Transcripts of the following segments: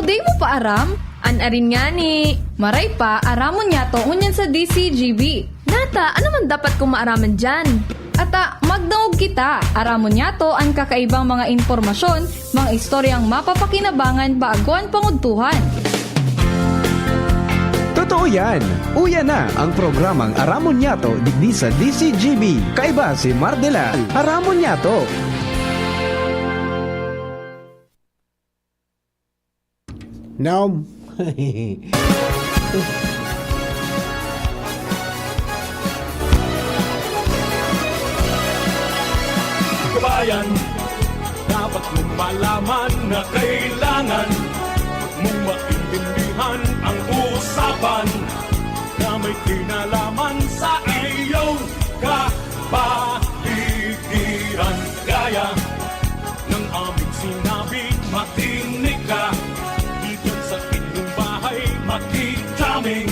di mo pa aram? Anarin nga ni. Maray pa, aramon niya to unyan sa DCGB. Nata, ano man dapat kong maaraman dyan? Ata, magdaog kita. Aramon niya to ang kakaibang mga informasyon, mga istoryang mapapakinabangan baaguan panguntuhan. Totoo yan! Uya na ang programang Aramon Yato digdi sa DCGB. Kaiba si Mardela. Aramon Yato. No. Kabayan, dapat mong malaman na kailangan mong maintindihan ang usapan na may kinalaman sa iyong kapaligiran. Gaya ng aming sinabi, makinig ka. Dito sa inyong bahay, makikaming.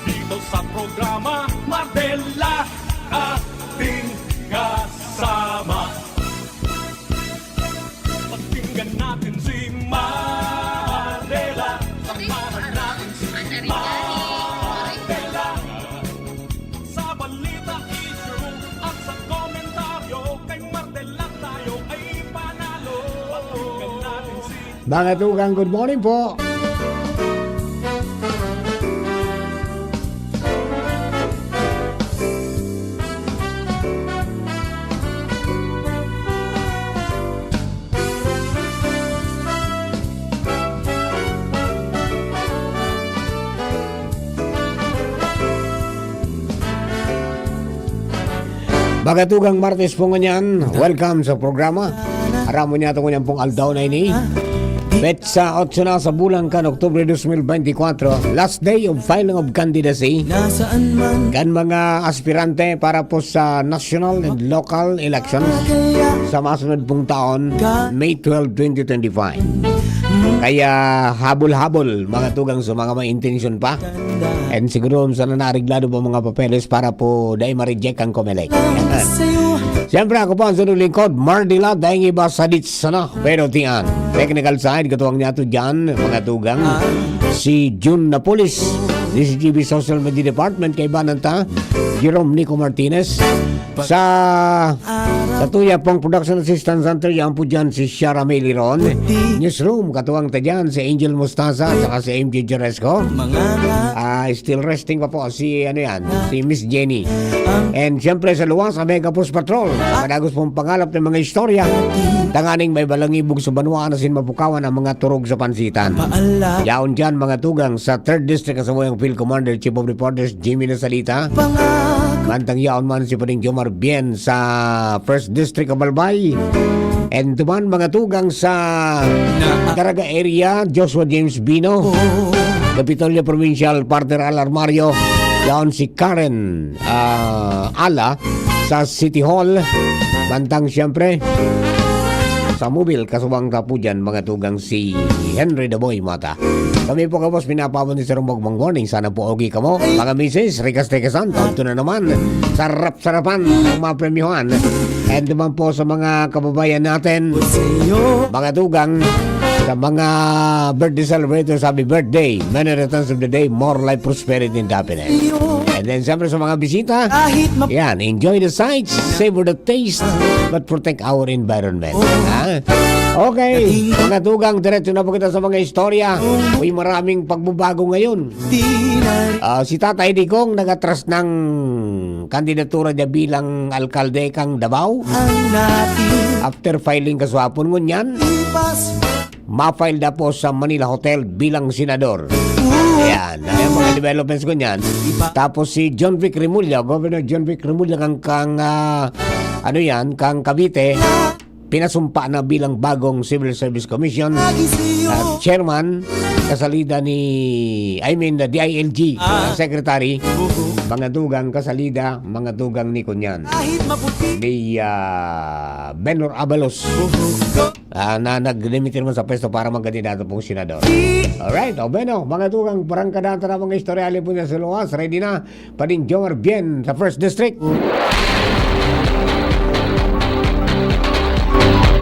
Dito sa programa, Mardela, ating kasama. Pakinggan natin si Mardela. Samahan natin si Mardela. Sa balita, issue at sa komentaryo, kay Mardela tayo ay panalo. Pakinggan natin si Mga tugang, good morning po. Mga tugang Martes po nganyan, welcome sa programa. Aramon niya ito nganyan pong aldaw na ini. Bet sa 8 na sa bulan kan Oktubre 2024, last day of filing of candidacy kan mga aspirante para po sa national and local elections sa masunod pong taon, May 12, 2025. Kaya habol-habol mga tugang sa mga may intention pa. And siguro sa nanariglado po mga papeles para po dahil ma-reject ang COMELEC. Siyempre ako po ang sunod lingkod, Mardela, dahil iba sa dits sana. Pero tiyan, technical side, katuwang niya ito dyan, mga tugang, si June Napolis, DCGB Social Media Department, kay Bananta, Jerome Nico Martinez, sa tuya pong Production Assistant Center, yan po dyan si Shara May Liron. Newsroom, katuwang ta dyan si Angel Mostaza, at saka si MJ Jeresco. Still resting pa po si si Miss Jenny. And siyempre sa luwas sa Mega Post Patrol, kadagos pong pangalap ng mga istorya, tanganing may balangibog sa Banwa na sinmapukawan ang mga turog sa pansitan. Yaon dyan mga tugang sa 3rd District Kasaboyang Field Commander Chief of Reporters Jimmy Nasalita. Mantang yaon man si Pading Jomar Bien sa 1st District of Albay. And tuman mga tugang sa Caraga area, Joshua James Bino. Kapitolyo Provincial Partner Alarmario. Yaon si Karen Ala sa City Hall. Mantang siyempre sa Mobile, kasubang tapo dyan mga tugang si Henry Daboy Mata. Kami po kapos pinapawon ni Sir Mogmang Morning. Sana po ogi ka mo. Mga misis, rikas-tekasan, taon na naman. Sarap-sarapan ang mga premyohan. And naman po sa mga kababayan natin, mga tugang, sa mga birthday celebrators, happy birthday. Many returns of the day, more life, prosperity, and happiness. And then siyempre sa mga bisita, yan, enjoy the sights, savor the taste, but protect our environment. Okay, mga tugang, diretso na po kita sa mga istorya. Uy, maraming pagbabago ngayon. Si Tatay Digong nagatras ng kandidatura niya bilang alkalde kang Davao. After filing kaswapon ngunyan, ma-file na po sa Manila Hotel bilang senador. Ayan, yung mga developments ko niyan. Tapos si John Vic Remulla, Governor John Vic Remulla kang Cavite, pinasumpa na bilang bagong Civil Service Commission chairman, kasalida ni the DILG secretary, mga dugang kasalida, mga dugang ni Kunyan ni Benor Abalos na nag-limitin mo sa pwesto para magkandidato pong senador. Alright, Beno, mga dugang parang kadata na mga istoryalin po niya sa luwas. Ready na pa din Jomar Bien sa 1st District.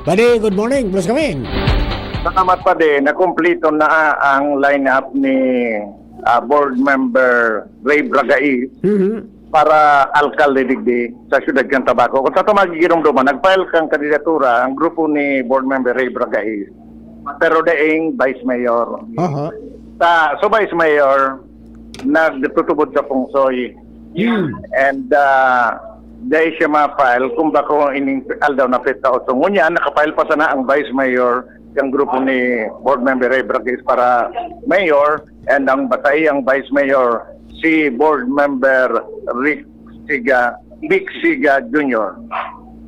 Buddy, good morning. Please come in. Salamat pa din, nakumpleto na ang lineup ni board member Ray Bragais para alkalde digdi sa siyudad ng Tabaco. Kung sa ito magigirong-duman, nag-file kang kandidatura ang grupo ni board member Ray Bragais, pero daing vice mayor. Aha. So vice mayor, nagtutubod sa Pungsoy. And dahil siya ma-file, kung bako ining aldaw na pita o tungunya, nakafile pa sana ang vice mayor yung grupo ni board member Ray Bragais para mayor, and ang batay ang vice mayor si board member Vic Siga Jr.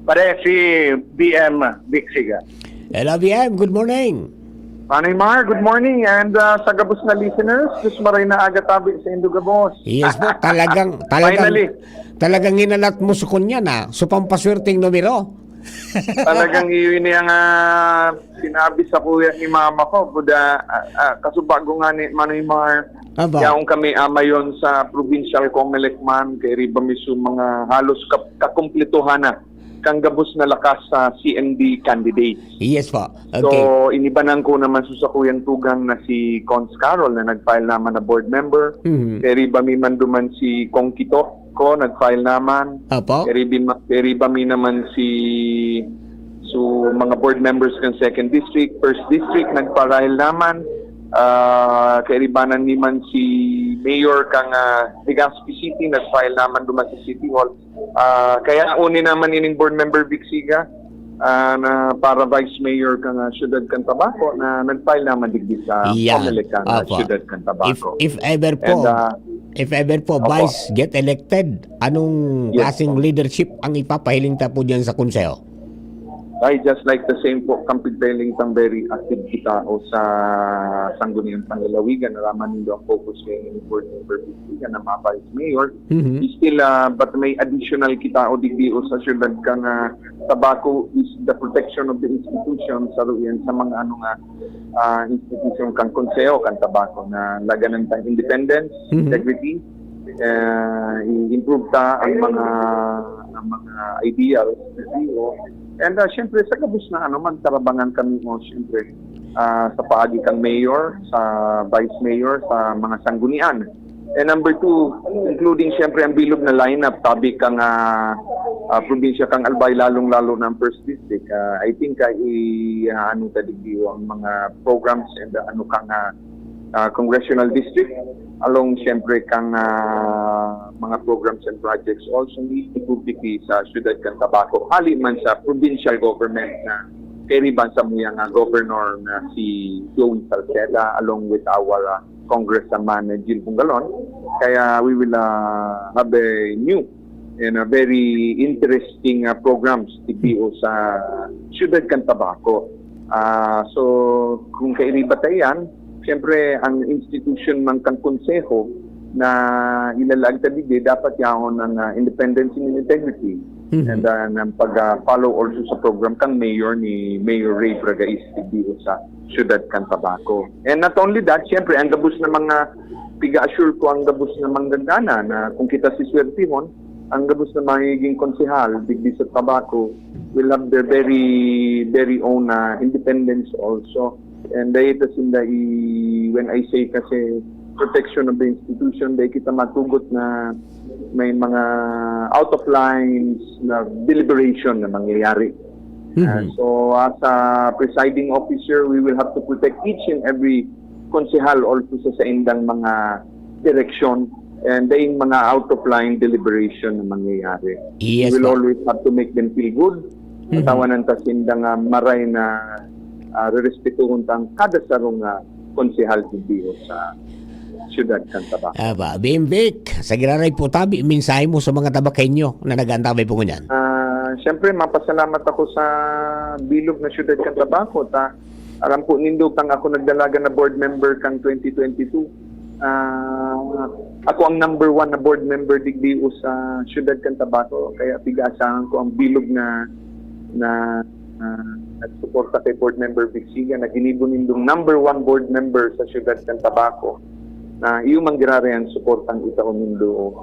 Pare si BM Vic Siga. LBM, good morning. Manay Mar, good morning, and sa gabos na listeners, just maray na agatabi sa Indugabos. Yes po, talagang Finally. talagang hinalat mo sa kunya na so pampaswerteng numero. Talagang iyon niyang sinabi sa kuya ni mama ko, buda, kaso bago nga ni Manay Mar, Aba. yaong kami amayon sa provincial Comelec man, kay Riba Misu mga halos kakumplituhan na kang gabos na lakas sa CND candidates. Yes po. Okay. So, inibanan ko naman sa kuyan tugang na si Cons Carol na nag-file naman na board member. Kay Riba mi man duman si Kong Kito ko, nag-file naman. Apo. Kay Riba mi naman si mga board members ng 2nd District, 1st District, nag-file naman. Kay Ribanan naman si Mayor kang Legazpi City, nag-file naman duman sa City Hall. Kaya uni naman ining board member Vic Siga na para vice mayor kang siyudad kang Tabaco na nag-file naman digdi sa Comelec kang Apo. siyudad kang Tabaco. If ever po, Opo. vice get elected, anong Yes, klaseng leadership ang ipapahiling ta po diyan sa konseho? I just like the same po kampigpeling tang very active kita o sa sangguniang Pangalawigan naraman nindo ang focus ng board member Vic na mga vice mayor. Still but may additional kita o digdi o sa syudad kang Tabaco is the protection of the institution sa ruyan sa mga institution kang konseho kang Tabaco na laganan tang independence, integrity, i-improve ta ang mga ideals and syempre sa gabos na magtarabangan kami mo syempre sa paagi kang mayor, sa vice mayor, sa mga sanggunian. And number 2, including syempre ang bilog na lineup, tabi kang probinsya kang Albay, lalong-lalo ng 1st District. I think tadigdiyo ang mga programs and kang congressional district, along syempre kang mga programs and projects also need publicly sa siyudad kang Tabaco. Hali man sa provincial government na keriban sa muyang governor na si Joey Salceda along with our Congressman Jill Bungalon. Kaya we will have a new and a very interesting programs TPO sa siyudad kang Tabaco. So kung kairibatayan, siyempre ang institution man kang konseho na ilalag tadigdi dapat yaon ng independence and integrity and ng pag-follow also sa program kang mayor ni Mayor Ray Bragais TPO sa siyudad kang Tabaco. And not only that, siyempre ang gabos na mga piga-assure ko ang gabos na manggagana na kung kita si Swertihon, ang gabos na magiging konsehal digdi sa Tabaco will have their very own independence also. And dahil when I say kasi protection of the institution, dahil kita matugot na may mga out of lines na deliberation na mangyayari. So as a presiding officer, we will have to protect each and every konsehal also sa indang mga direksyon and dahil mga out of line deliberation na mangyayari. Yes, we will ma'am. always have to make them feel good. Tawanan ta sindang maray na re-respetuhon tang kada sarong konsehal TPO sa siyudad kang Tabaco. Aba, Bimbik, sa giraray po tabi, mensahe mo sa mga tabakenyo na nag-antabay po ngunyan. Siyempre, mapasalamat ako sa bilog na siyudad kang Tabaco. Aram po nindo kang ako nagdalaga na board member kang 2022. Ako ang number 1 na board member digdi sa siyudad kang Tabaco. Kaya pigasahan ko ang bilog na nagsuporta kay board member Vic Siga na ginibon nindong number 1 board member sa siyudad kang Tabaco na iyong manggirarehan suportang itaon nindo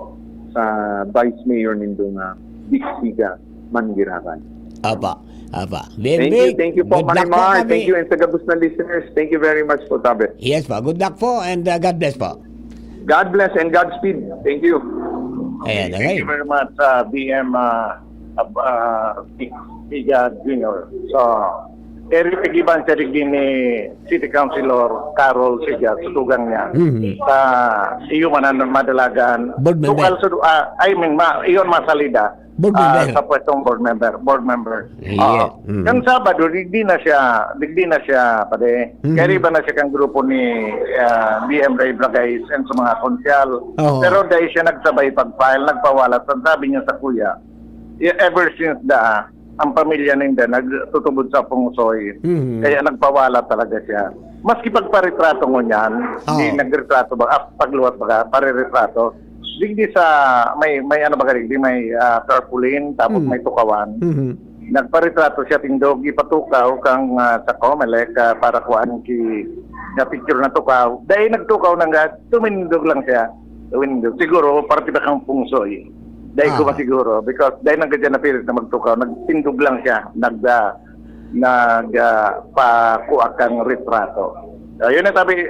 sa vice mayor nindo na Vic Siga Mangiraran. Aba, Apa. Thank you po, Good luck po Marimar. kami. Thank you, and sa gabos na listeners. Thank you very much po, Tabe. Yes po. Good luck po and God bless po. God bless and Godspeed. Thank you. Ayan, Thank okay. you very much, BM Tiga Jr. So, Eric Igiban sa din ni City Councilor Carol Siga, sutugang niya. Sa iyo man madalagan. Board member. Iyon masalida. Board member. Sa pwestong board member. Yeah. Kang Sabado, digdi na siya, pade. Kaya ba na siya kang grupo ni BM Ray Bragais and sa mga konsyal. Oo. Pero dahil siya nagsabay pag-file, nagpawalat, ang sabi niya sa kuya, ever since ang pamilya ninda nagtutubod sa pungsoy, kaya nagpawala talaga siya. Maski pagparitrato mo niyan, hindi nagretrato ba, pagluwat ba, pariretrato, digdi sa, may ano ba digdi, may tarpaulin, tapos may tukawan. Nagparitrato siya, tindog, ipatukaw kang sa Comelec para kuhaan ki na picture na tukaw. Dahil nagtukaw nang tumindog lang siya. Tumindog. Siguro, parte ba kang pungsoy? Dahil ko masiguro. Because dahil nagkadyan na pilit na magtukaw, nagtindog lang siya. Nagpakuha kang retrato. Yun na sabi,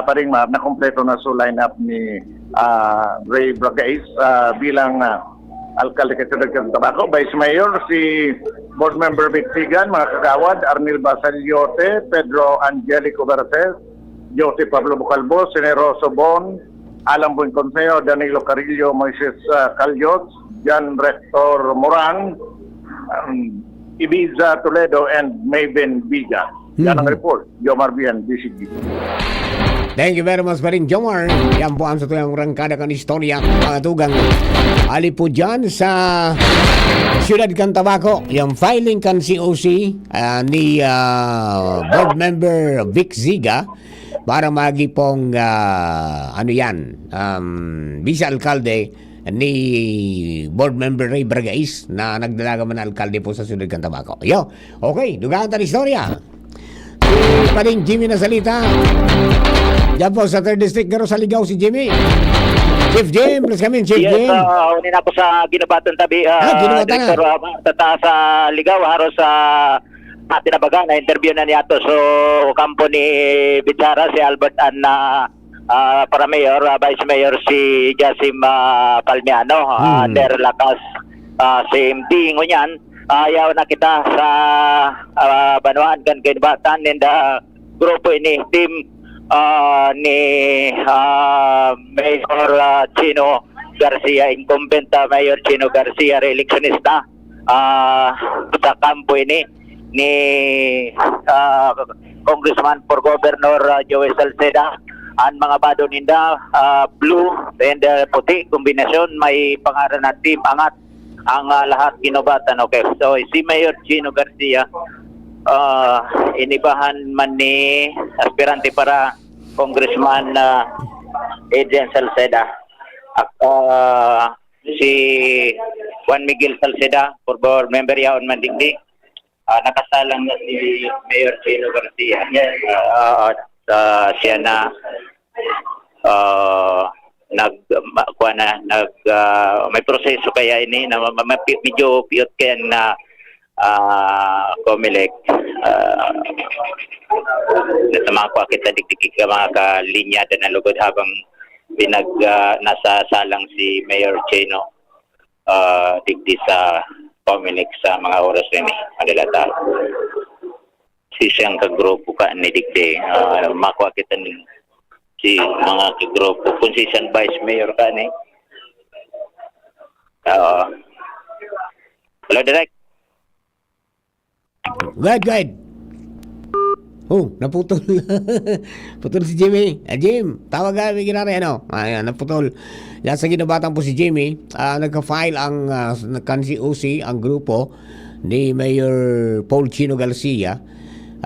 Pading Mar, na kompleto na so line-up ni Ray Bragais bilang alkalde ng Tabaco, Vice Mayor, si Board Member Vic Sigan, mga kagawad, Arnil Basaliote, Pedro Angelico Verces, Jose Pablo Bucalbo, Generoso Bon, Alam Buin Conseo, Danilo Carillo, Moises Calyot, Jan Rector Moran, Ibiza Toledo, and Maven Biga. Yan ang report. Jomar Bian, DCG. Thank you very much pa rin, Jomar. Yan po ang sa tuyang rangkada kan istorya, mga tugang. Ali po dyan sa Ciudad Cantabaco, yung filing kan COC ni Board Member Vic Ziga para magi pong Vice Alcalde ni Board Member Ray Bragais na nagdalaga man na alkalde po sa Ciudad Cantabaco. Yo, okay, dugaan tayo istorya. Pa rin Jimmy na salita. Diyan po sa 3rd District, garo sa Ligaw si Jimmy. Chief Jim, please come in, Chief Jim. Yes, unin ako sa Ginabatan tabi. Ginabatan na. Director, tata sa Ligaw, haros sa Tinabaga, na-interview na niya to. So, kampo ni Bitsara, si Albert Anna, para Mayor, Vice Mayor si Jasim Palmiano, Der Lakas, same thing o yan. Ayaw na kita sa Banuan kan Ginabatan and grupo ini, team ni Mayor Chino Garcia, incumbent Mayor Chino Garcia, re-electionista sa kampo ini ni Congressman for Governor Joey Salceda. Ang mga bado ninda blue and puti kombinasyon, may pangalan na Team Angat ang lahat ginobatan. Okay, so si Mayor Chino Garcia inibahan man ni aspirante para Congressman Adrian Salceda at si Juan Miguel Salceda for board member yaon man digdi. Nakasalang na si Mayor Chino Garcia. Yes. Siya na may proseso kaya ini na medyo piyot kaya na Comelec natamang ko kita dikdik ka mga kalinya na lugod habang nasa salang si Mayor Chino digdi sa Comelec sa mga oras rin madalata si siyang kagrupo ka ni digdi makuha kita ni si mga kagrupo kung si siyang Vice Mayor ka ni hello direct. Good. Oh, naputol. Putol si Jimmy. Jim, tawag ka, may ginari, Ayan, naputol. Yan sa Ginabatan po si Jimmy. Nagka-file ang COC, ang grupo ni Mayor Paul Chino Garcia.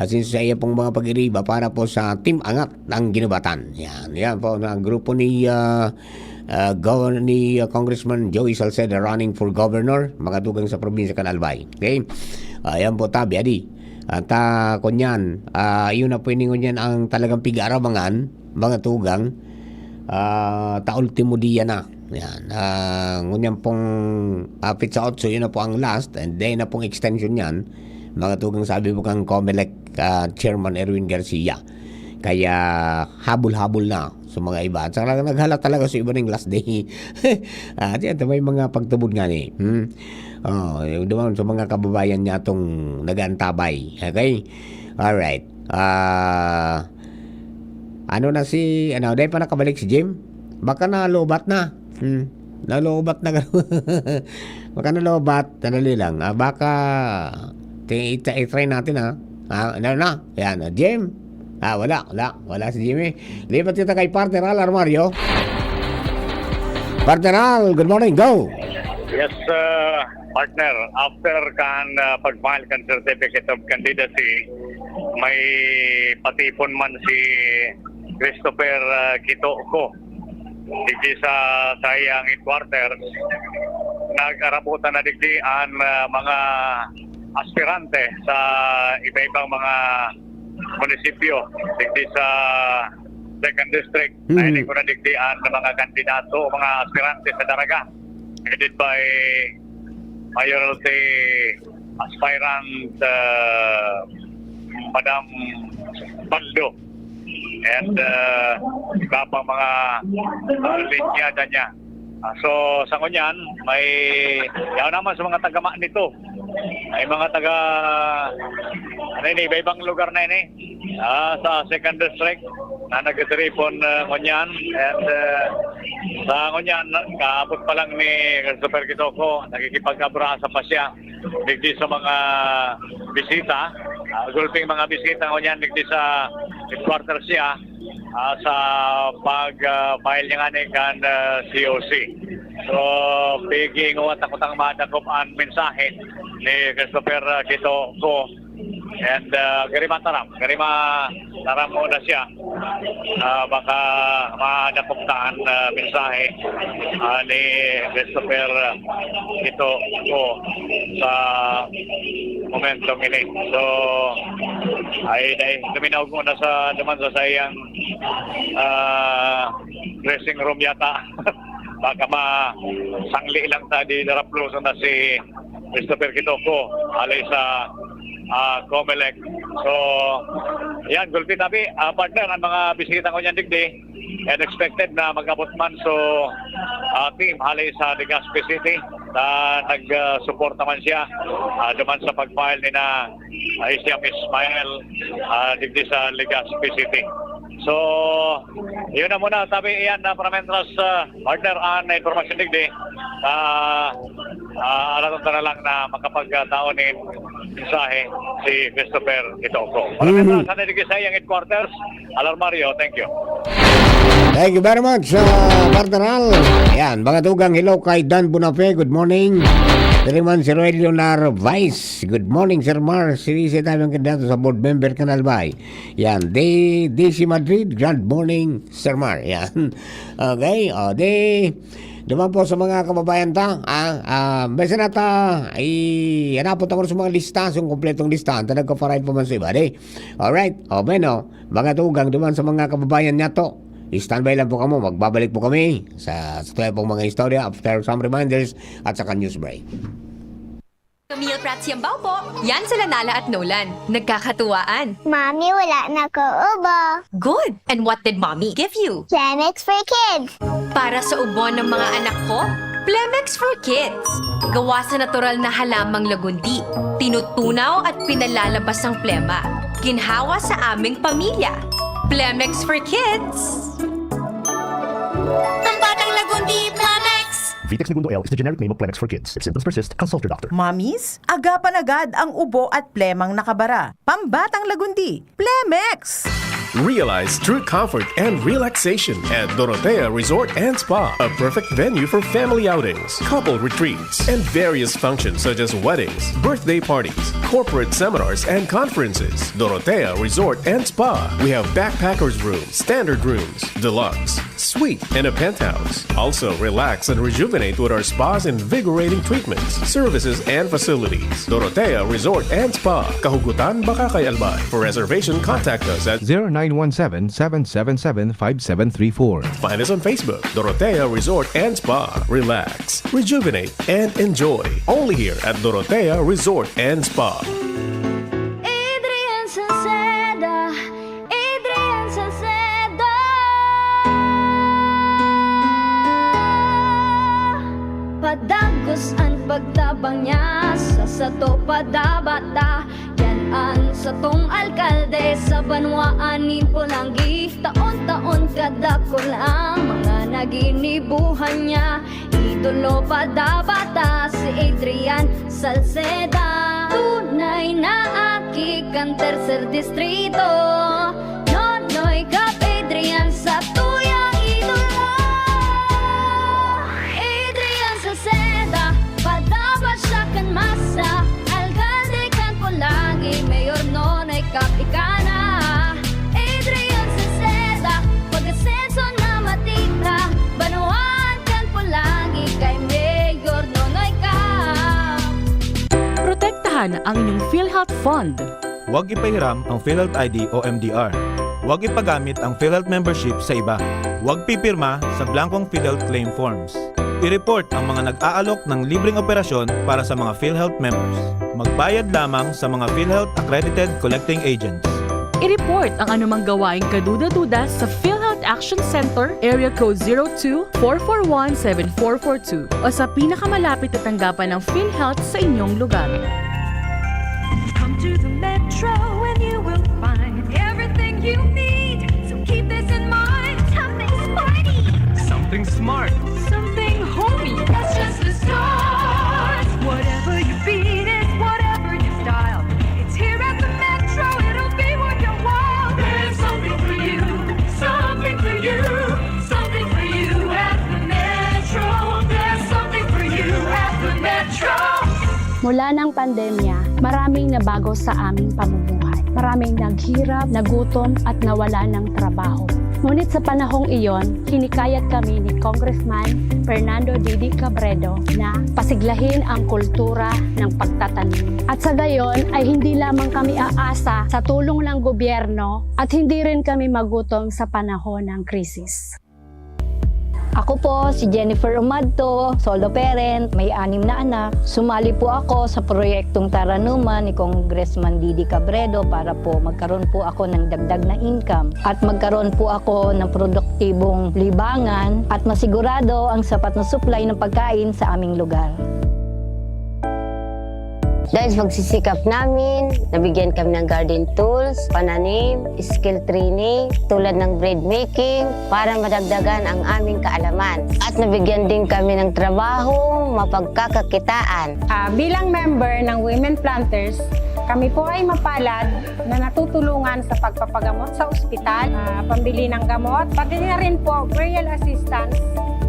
Since sa iya pong mga pag-iriba para po sa Team Angat ng Ginabatan. Yan po, ang grupo ni Congressman Joey Salceda running for governor, magadugang sa probinsya Canalbay. Okay? Ayan po tabi, adi. At kunyan, yun na po iningon ang talagang pig-arabangan, mga tugang, ta-ultimo diya na. Yan. Ngunyan pong apit sa 8, yun na po ang last. And then na pong extension yan. Mga tugang sabi po kang COMELEC Chairman Erwin Garcia. Kaya habol-habol na sa mga iba. At saka naghala talaga sa iba ng last day. At yan, may mga pagtubod nga ni. Doon sa mga kababayan niya itong nag-antabay. Okay? Alright. Dahil pa nakabalik si Jim? Baka nalobat na. Nalobat na. Baka nalobat. Tanali lang. Baka i-try natin ha. Ano na? Yan. Jim? Wala si Jimmy. Lipat kita kay Partner Al Armario. Partner Al, good morning, go! Yes, partner. After kan pag-file kan certificate of candidacy, may patipon man si Christopher Kitoko. Digdi sa sayang headquarters, nag-arabutan na digdi ang mga aspirante sa iba-ibang mga munisipyo digdi sa second district. Ay ko na digdi ang mga kandidato, mga aspirante sa Daraga, headed by mayoralty aspirant Madam Baldo and iba pang mga linyada niya. So sa ngunyan, may yaw naman sa mga tagama nito. May mga taga iba-ibang lugar na ini sa second district na nag-tripon ngunyan. And sa ngunyan, kaabot pa lang ni Christopher Kitoko, nakikipagkabrasa pa siya digdi sa mga bisita. Gulping mga bisita ngunyan digdi sa headquarters siya sa pag-file niya nga kan COC. So, piging uwat ako tang madakop ang mensahe ni Christopher Kitoko. And garima taram muna siya. Baka madakop taan mensahe ni Christopher Kitoko sa momentong ini. So, ay duminaw ko na sa naman sa sayang dressing room yata. Baka masangli lang sa di daraploso na si Christopher Kitoko alay sa COMELEC. So, yan, gulpi tabi, partner, ang mga bisita ko niyan digdi, and expected na mag-abot man so team halay sa Legazpi City na nag-support naman siya duman sa pag-file ni na Isiam Ismail digdi sa Legazpi City. So, yun na muna. Tabi iyan na parametros partner ang informasyon digdi. Alam na lang na makapagtaon ni mensahe si Christopher Kitoko. Parametros ang digdi sa iyang headquarters. Alarmario, thank you. Thank you very much, Partner Al. Ayan, mga tugang, hello kay Dan Bunafe, good morning. Tiriman si Roy Leonar Vice, good morning, Sir Mar. Sirisi tayong kandidato sa board member Canal Bay. Yan, DC Madrid, good morning, Sir Mar. Yan, okay, naman po sa mga kababayan ta, basta na ta, hanapot ako sa mga lista, sa kompletong lista, ang nagka-faray pa man sa iba, alright, mga tugang, naman sa mga kababayan niya to, standby lang po kamo, magbabalik po kami sa tuloy pong mga istorya after some reminders at saka news break. Camille Prats Yambaw po. Yan sila Nala at Nolan. Nagkakatuwaan. Mommy, wala na ko ubo. Good! And what did Mommy give you? Plemex for kids. Para sa ubo ng mga anak ko, Plemex for Kids. Gawa sa natural na halamang lagundi. Tinutunaw at pinalalabas ang plema. Ginhawa sa aming pamilya. Plemex for Kids. Ang batang lagundi, Plemex! Vitex Segundo L is the generic name of Plemex for kids. If symptoms persist, consult your doctor. Mommies, agapan agad ang ubo at plemang nakabara. Pambatang lagundi, Plemex! Realize true comfort and relaxation at Dorotea Resort and Spa, a perfect venue for family outings, couple retreats, and various functions such as weddings, birthday parties, corporate seminars, and conferences. Dorotea Resort and Spa. We have backpackers rooms, standard rooms, deluxe, suite, and a penthouse. Also, relax and rejuvenate with our spas and invigorating treatments, services, and facilities. Dorotea Resort and Spa, Kahugutan, Bakakay, Albay. For reservation, contact us at 0917-777-5734. Find us on Facebook, Dorotea Resort and Spa. Relax, rejuvenate, and enjoy. Only here at Dorotea Resort and Spa. Adrian Salceda, Adrian Salceda. Padagos ang pagtabang niya sa sato padabata. Yan sa tong alkalde sa banwaanin Pulangi. Taon-taon kadako lang mga naginibuhan niya. Idolo padabata si Adrian Salceda. Tunay na aki kang tercer distrito. Nonoy Kap Adrian sa tuyang idolo. Adrian Salceda, padabat siya kan masa. Alcalde kan Pulangi, Mayor Nonoy Kap ikana. Adrian Salceda, pag-asenso na matita. Banuan kan Pulangi kay Mayor Nonoy Kap. Protektahan ang inyong PhilHealth Fund. Huwag ipahiram ang PhilHealth ID o MDR. Huwag ipagamit ang PhilHealth membership sa iba. Huwag pipirma sa blankong PhilHealth claim forms. I-report ang mga nag-aalok ng libreng operasyon para sa mga PhilHealth members. Magbayad lamang sa mga PhilHealth accredited collecting agents. I-report ang anumang gawaing kaduda-duda sa PhilHealth Action Center, Area Code 02-441-7442 o sa pinakamalapit na tanggapan ng PhilHealth sa inyong lugar. Come to the Metro and you will find everything you need. So keep this in mind. Something smarty. Something smart. Something homey. That's just the start. Whatever you beat is whatever you style. It's here at the Metro. It'll be worth your while. There's something for you. Something for you. Something for you at the Metro. There's something for you at the Metro. Mula ng pandemya, maraming nabago sa aming pamumuhay. Maraming naghirap, nagutom at nawala ng trabaho. Ngunit sa panahong iyon, hinikayat kami ni Congressman Fernando Didi Cabredo na pasiglahin ang kultura ng pagtatanim. At sa gayon ay hindi lamang kami aasa sa tulong ng gobyerno at hindi rin kami magutom sa panahon ng krisis. Ako po si Jennifer Umadto, solo parent, may 6 na anak. Sumali po ako sa proyektong Taranuman ni Congressman Didi Cabredo para po magkaroon po ako ng dagdag na income at magkaroon po ako ng produktibong libangan at masigurado ang sapat na supply ng pagkain sa aming lugar. Dahil sa pagsisikap namin, nabigyan kami ng garden tools, pananim, skill training, tulad ng bread making, para madagdagan ang aming kaalaman. At nabigyan din kami ng trabaho, mapagkakakitaan. Bilang member ng Women Planters, kami po ay mapalad na natutulungan sa pagpapagamot sa ospital, pambili ng gamot, pati na rin po burial assistance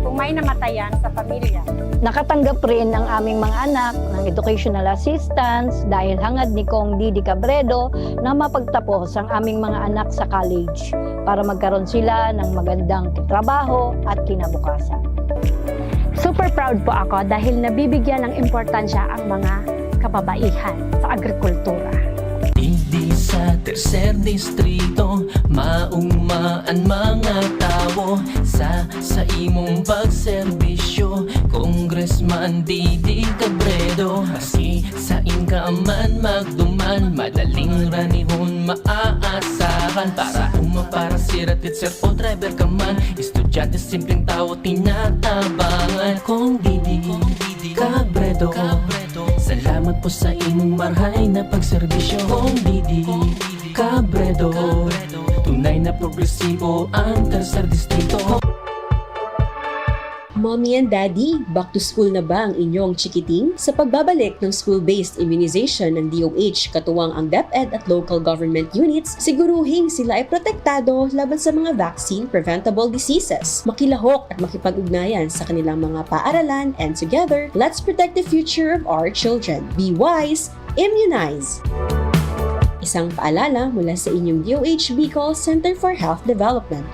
kung may namatayan sa pamilya. Nakatanggap rin ang aming mga anak ng educational assistance dahil hangad ni Kong Didi Cabredo na mapagtapos ang aming mga anak sa college para magkaroon sila ng magandang trabaho at kinabukasan. Super proud po ako dahil nabibigyan ng importansya ang mga kababaihan sa agrikultura. Hindi sa tercer distrito, maugmaan mga tao sa imong pagserbisyo, Congressman Didi Cabredo. Maski sa inkaman magduman, madaling ranihon maaasahan. Para para siratit sir o driver ka man, estudyante simpleng tao tinatabangan. Kung Didi Cabredo, salamat po sa imong marhay na pagserbisyo. Kung Didi Cabredo, tunay na progresibo ang tercer distrito. Mommy and Daddy, back to school na ba ang inyong chikiting? Sa pagbabalik ng school-based immunization ng DOH, katuwang ang DepEd at local government units, siguruhing sila ay protektado laban sa mga vaccine-preventable diseases. Makilahok at makipag-ugnayan sa kanilang mga paaralan, and together, let's protect the future of our children. Be wise, immunize! Isang paalala mula sa inyong DOH Bicol Center for Health Development.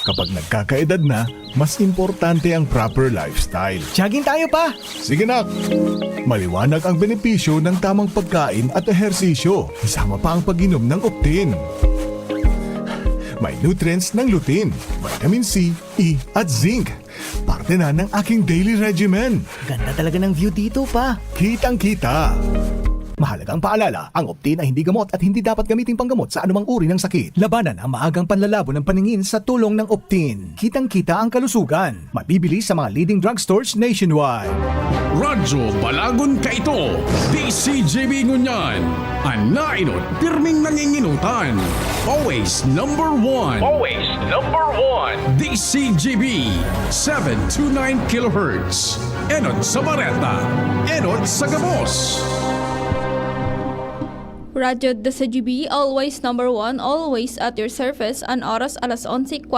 Kapag nagkakaedad na, mas importante ang proper lifestyle. Jogging tayo pa! Sige nak! Maliwanag ang benepisyo ng tamang pagkain at ehersisyo, kasama pa ang pag-inom ng Optin. May nutrients ng lutein, vitamin C, E at zinc. Parte na ng aking daily regimen. Ganda talaga ng view dito pa. Kitang-kita. Mahalagang paalala, ang Optin ay hindi gamot at hindi dapat gamitin panggamot sa anumang uri ng sakit. Labanan ang maagang panlalabo ng paningin sa tulong ng Optin. Kitang-kita ang kalusugan. Mabibili sa mga leading drugstores nationwide. Radyo Balagon Kaito, DCGB Ngunyan, ang nainot, pirming nanginginutan. Always number one. Always number one. DCGB, 729 kHz. Enot sa Bareta, Enot sa Gabos. Radyo DCGB, always number one, always at your service, ang oras alas 11:04.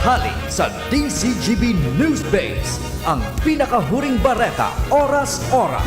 Hali sa DCGB News Base, ang pinakahuring bareta, oras-oras.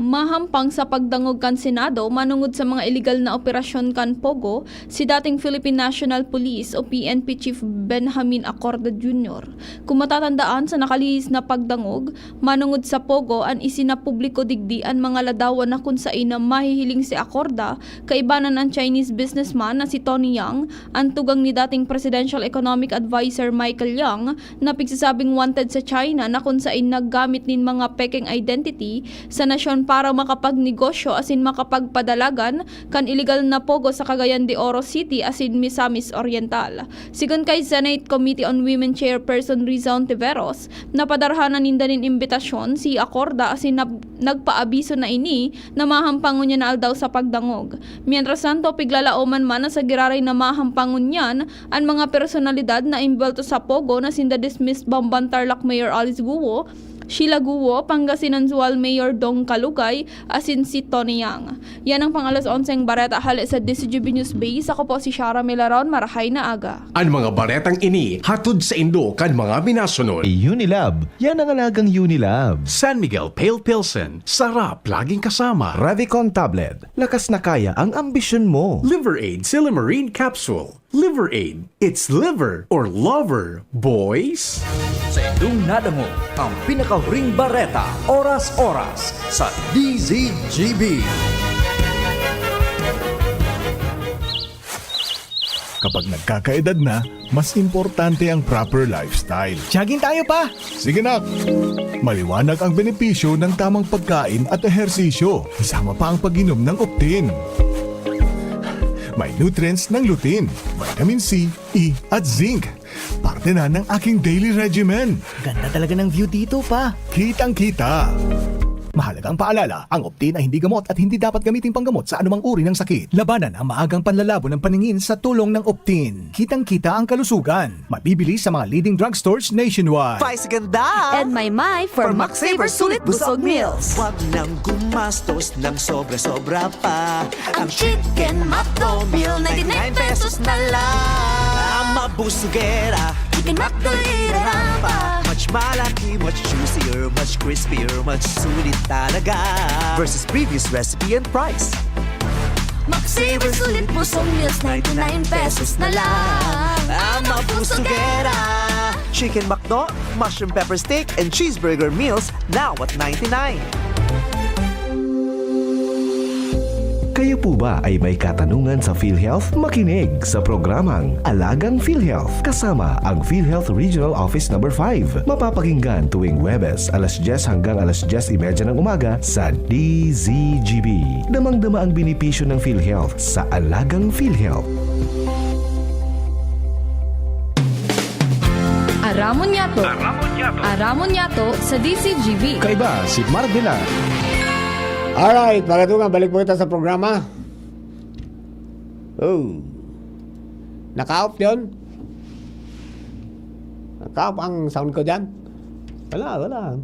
Mahampang sa pagdangog kan Senado manungod sa mga illegal na operasyon kan Pogo si dating Philippine National Police o PNP Chief Benjamin Acorda Jr. Kung matatandaan sa nakalihis na pagdangog manungod sa Pogo an isinapubliko digdi ang mga ladawan na kung saan na mahihiling si Acorda kaibanan ang Chinese businessman na si Tony Yang ang tugang ni dating Presidential Economic Advisor Michael Yang na pigsasabing wanted sa China na kung saan naggamit nin mga peking identity sa nasyon para makapagnegosyo asin makapagpadalagan kan illegal na Pogo sa Cagayan de Oro City asin Misamis Oriental. Sigon kay Senate Committee on Women Chairperson Rizon Tiveros, napadarhanan nindanin imbitasyon si Acorda asin nagpaabiso na ini na mahampangon niya na aldaw sa pagdangog. Mientras tanto, piglalaoman man na sa giraray na mahampangon niyan ang mga personalidad na imbelto sa Pogo na sinda dismissed Bamban Tarlac Mayor Alice Guo, Sheila Guo, Pangasinan Zual Mayor Dong Kalugay, asin si Tony Yang. Yan ang pangalas 11 bareta hali sa DCGB News Base. Ako po si Shara Milaron, marahay na aga. Ang mga baretang ini, hatod sa Indo kan mga binasunod. Unilab, yan ang alagang Unilab. San Miguel Pale Pilsen, sarap laging kasama. Revicon Tablet, lakas na kaya ang ambisyon mo. Liver Aid Silimarine Capsule. Liver Aid, it's liver or lover, boys. Sa indong nadango, ang pinakahuring bareta, oras-oras sa DZGB. Kapag nagkakaedad na, mas importante ang proper lifestyle. Jogging tayo pa! Sige nak! Maliwanag ang benepisyo ng tamang pagkain at ehersisyo, kasama pa ang pag-inom ng Optin. May nutrients ng lutein, vitamin C, E at zinc. Parte na ng aking daily regimen. Ganda talaga ng view dito pa. Kitang-kita. Mahalagang paalala, ang Optin ay hindi gamot at hindi dapat gamitin panggamot sa anumang uri ng sakit. Labanan ang maagang panlalabo ng paningin sa tulong ng Optin. Kitang-kita ang kalusugan. Mabibili sa mga leading drugstores nationwide. Vice ganda! And my for Max Saver Sulit Busog Meals. Huwag nang gumastos ng sobra-sobra pa. Ang Chicken McDo Meal, 99 pesos na lang. Ang mabusugera, Chicken McDo pa. Much malaki, much juicier, much crispier, much sulit talaga versus previous recipe and price. Max Saver Sulit Busog Meals, 99 pesos na lang. Ang mabusugera, Chicken McDo, mushroom pepper steak, and cheeseburger meals now at 99. Kayo po ba ay may katanungan sa PhilHealth? Makinig sa programang Alagang PhilHealth kasama ang PhilHealth Regional Office No. 5. Mapapakinggan tuwing Huwebes alas 10 hanggang alas 10:30 ng umaga sa DZGB. Damang-dama ang benepisyo ng PhilHealth sa Alagang PhilHealth. Aramon Yato. Aramon Yato sa DCGB. Kaiba si Mardela. Alright, mga tunga, balik po kita sa programa. Oh. Naka-off yun? Naka-off ang sound ko dyan? Wala.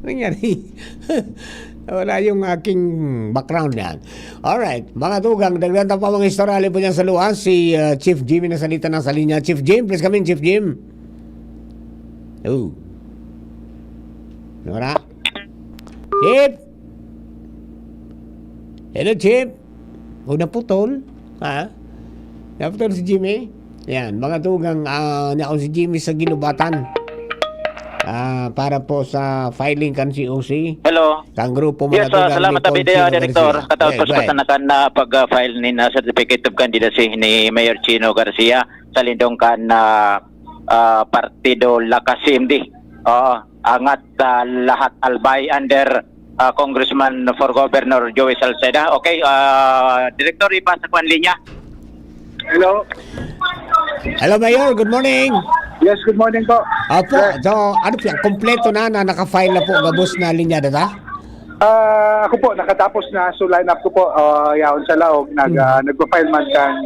Nangyari. Wala yung aking background yan. Alright, mga tugang, dagdag pa mga istorya po dyan sa luha. Si Chief Jimmy na salita na sa linya. Chief Jim, please come in, Chief Jim. Oh. Nora? Chief? Hello, Chief? naputol. Ha? Naputol si Jimmy. Yan, mga tugang naon si Jimmy sa ginubatan. Para po sa filing kan COC. Hello. Kang grupo Yes, mga tugang salamat ni Video Chino Director. Garcia. Katapos Yes, right. pasanakan na pag-file ni na Certificate of Candidacy ni Mayor Chino Garcia sa lindongkan na Partido Lakas CMD. Angat lahat albay under Congressman for Governor Joey Salceda. Okay, Director, ipasa ko ang linya. Hello. Hello, Mayor. Good morning. Yes, good morning po. Opo. So, ano po, kompleto na naka-file na po gabos na linya data? Ako po, nakatapos na. So, line up ko po. Yaon sa laog. Nagpa-file man kang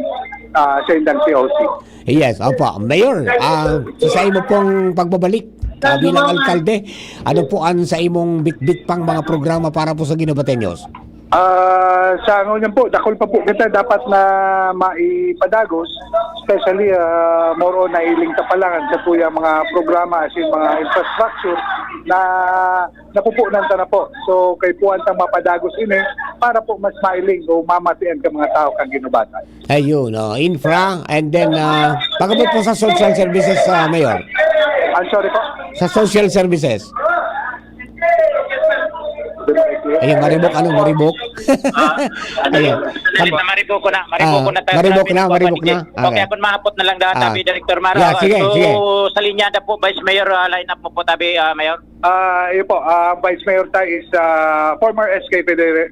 sa indang COC. Yes, opo. Mayor, sa imo pong pagbabalik bilang alkalde, ano po ang sa imong bit-bit pang mga programa para po sa Ginabateños? Sa ngunyan po, dakol pa po kita dapat na maipadagos, especially more on nailingta pa lang sa po yung mga programa as in mga infrastructure na napupunan ta na po. So kay po ang mapadagos ini para po mas mailing o mamatian ka mga tao kang ginubatan. Ayun, infra, and then pagabot po sa social services, Mayor. I'm sorry po? Sa social services. Ayun, Maribok, Maribok? Ayun. Maribok ko na. Maribok na. Okay, ako mahapot na lang tabi, Director Mara. Yeah, sige. Sa linyada po, Vice Mayor, line up mo po tabi, Mayor. Yun po, Vice Mayor tayo is former SK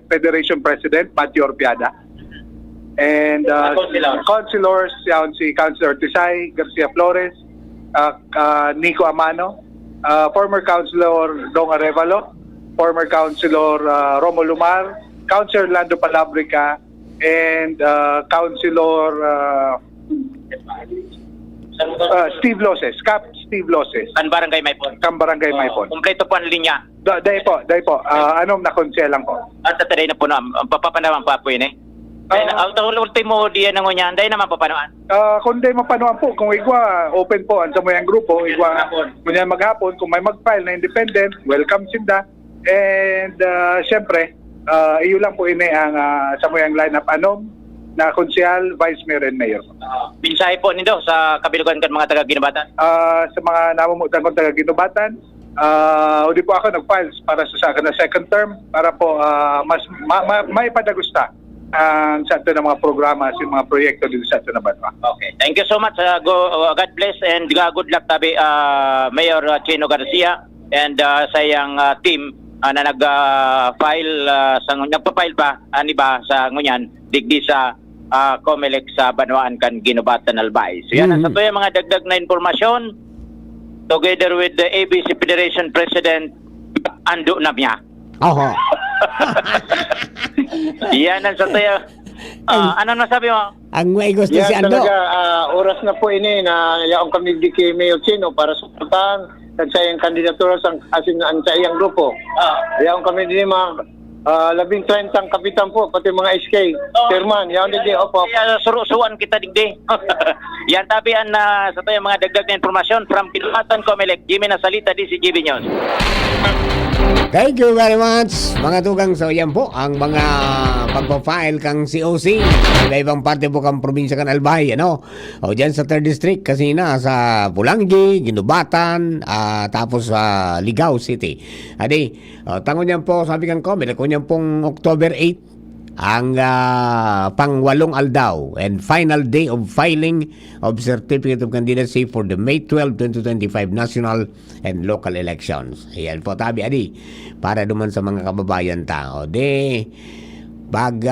Federation President, Matthew Orpiada. And councilors, yan si Councilor Tisay Garcia Flores, Nico Amano, former Councilor Dong Arevalo, former Councilor Romo Lumar, Councilor Lando Palabrica, and Councilor Steve Loses, Cap Steve Loses. Barangay Maipon. Barangay Maipon. Kompleto po ang linya. Dahil po. Anong nakonselang po? At taday na po na, papapanaman pa po yun eh. Ultimo diyan ng ngunyan, dahil naman papanuan. Kung di mapanuan po, kung igwa, open po ang sa mayang grupo, igwa, ngunyan maghapon, kung may mag-file na independent, welcome sinda. And syempre, iyo lang po ini ang sa mayang lineup anom na konsyal, vice mayor and mayor. Pinsahe po nindo sa kabilugan kan mga taga-Ginubatan? Sa mga namumutan kong taga-Ginubatan, di po ako nag-files para sa akin na second term para po mas may padagusta ang sa ato ng mga programa sa mga proyekto dito sa ato na banwa. Okay. Thank you so much. God bless and good luck tabi Mayor Chino Garcia and sa iyang team na nag-file nagpa-file pa ba sa ngunyan digdi sa COMELEC sa Banwaan kan Ginubatan Albay. So yan ang sa yung mga dagdag na informasyon together with the ABC Federation President Ando Namya. Oho. Yan ang sa tayo. Ano nasabi mo? Ang may gusto si Ando. Talaga, oras na po ini na yaong kami di kay Mayor Chino para suportahan sa iyang kandidatura sa iyang grupo. Yaong kami din mga 13 kapitan po, pati mga SK, chairman, yaong di opo. Surusuan kita digdi. Yan tabian na sa tayo mga dagdag na informasyon from Ginubatan COMELEC. Jimmy Nasalita, DCGB News. Thank you very much, mga tugang. So yan po ang mga pagpa-file kang COC iba-ibang parte po kang probinsya kan Albay, o dyan sa 3rd District kasi na sa Pulangi, Ginubatan, tapos sa Ligao City. Adi, tangon yan po, sabi kang comment, kung yan pong October 8 ang pang-8 aldaw and final day of filing of Certificate of Candidacy for the May 12, 2025 national and local elections. Ayan po tabi, adi, para duman sa mga kababayan tao. Pag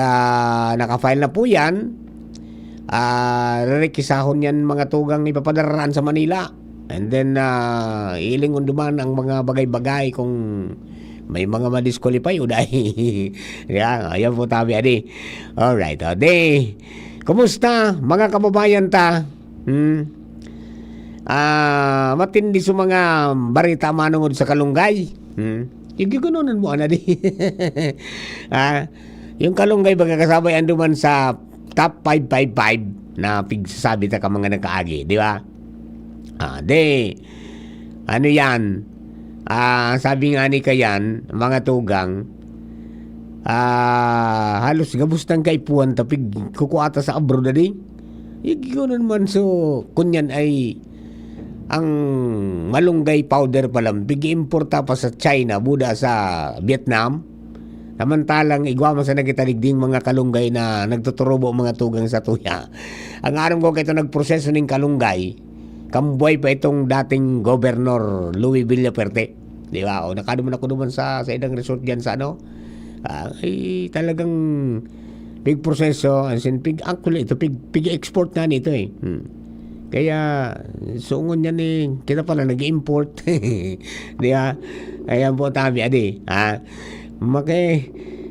naka-file na po yan, rekisahon yan mga tugang ipapadaraan sa Manila. And then, ilingon duman ang mga bagay-bagay kung may mga ma-disqualify o dahil. Ayan po tabi, adi. Alright, kumusta mga kababayan ta? Matindi sa mga barita manungod sa kalunggay. Yung gigununan mo, di. Yung kalunggay baga kasabay anduman sa top 555 na pigsasabi ta ka mga nagkaagi, di ba? Ano yan? Sabi nga ni Kayan, mga tugang, halos gabustang kaipuan tapig kukuata sa abroad na di. Yun man so kunyan ay ang malunggay powder pa lang bigi-importa pa sa China, buda sa Vietnam. Samantalang igwama sa nagitaligding mga kalunggay na nagtuturubo mga tugang sa tuya. Ang aram ko kaya ito nagproseso ng kalunggay, kambuhay pa itong dating Governor Louis Villaperte. Di ba? O nakaduman ako naman sa idang resort dyan sa ano. Ay talagang big proseso. Actually, ito pig-export na nito eh. Kaya suungon yan eh. Kita pala nag-import. Di ba? Kaya po tabi adi.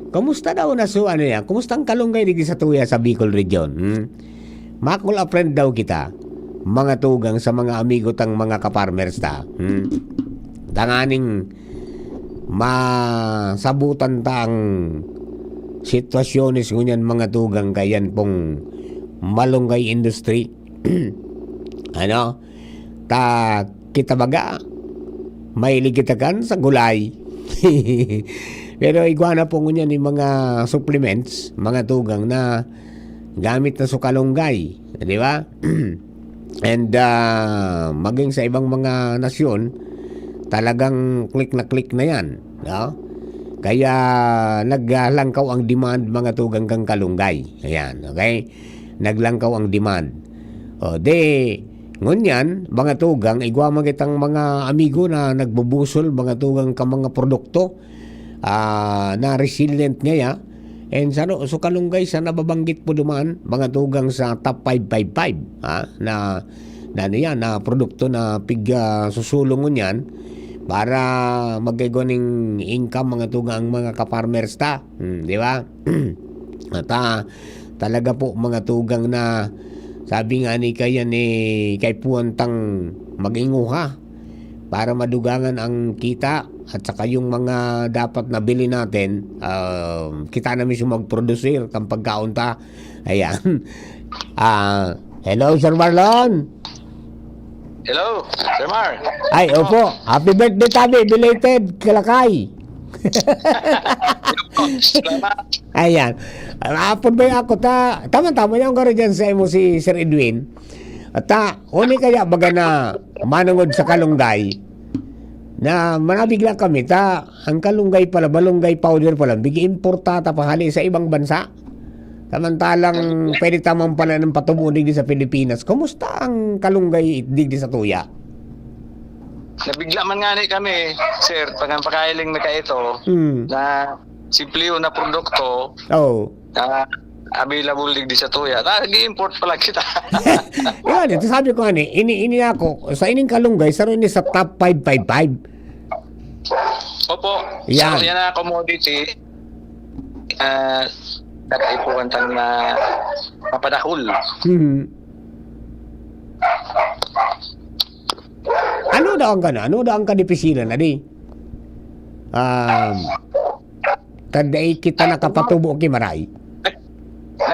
Kamusta daw na so ano yan? Kumusta ang kalunggay dito sa tuya sa Bicol region? Makul friend daw kita. Mga tugang sa mga amigo tang mga kaparmers ta. Tanganing masabutan tang sitwasyones ngunyan mga tugang kayan pong malunggay industry. Ano? Kita baga mahilig kita kan sa gulay. Pero iguana po ngunyan yung mga supplements, mga tugang na gamit na sa kalunggay, di ba? And maging sa ibang mga nasyon, talagang click na yan, no? Kaya naglangkaw ang demand mga tugang kang kalunggay. Ayan, okay? Naglangkaw ang demand. Ngunyan, mga tugang, igwama kitang mga amigo na nagbubusol, mga tugang ka mga produkto na resilient ngaya. And so kalunggay sa nababanggit po duman, mga tugang sa top 555 na produkto na susulong ngunyan para magkaganing income mga tugang mga kaparmers ta. Di ba? At talaga po mga tugang na sabi nga ni kaya ni kay puwantang mag-inguha para madugangan ang kita at saka yung mga dapat nabili natin, kita na mismo mag-producer kang pagkaunta. Ayan. Hello, Sir Marlon. Hello, Sir Mar. Ay, opo. Happy birthday tabi, belated, kalakay. Ayan. Apod ba ako tama-tama yung garo dyan sa mo si Sir Edwin. At uni kaya baga na manungod sa kalunggay na manabigla kami ang kalunggay pala, balunggay powder pala, bigi-importa pahali sa ibang bansa. Samantalang pwede tamang pala ng patubo digdi sa Pilipinas. Kumusta ang kalunggay digdi sa tuya? Nabigla man nga kami, sir, pagkailing na ito na simple na produkto na available digdi sa tuya. Nag-import pala kita. Yan, ito sabi ko ini ako, sa ining kalunggay, sa rin sa top 555. Opo, yan. So yan na commodity. Nakaipuwantang na mapadahol. Ano daw ang kadipisilan na di? Taday kita nakapatubo kimaray.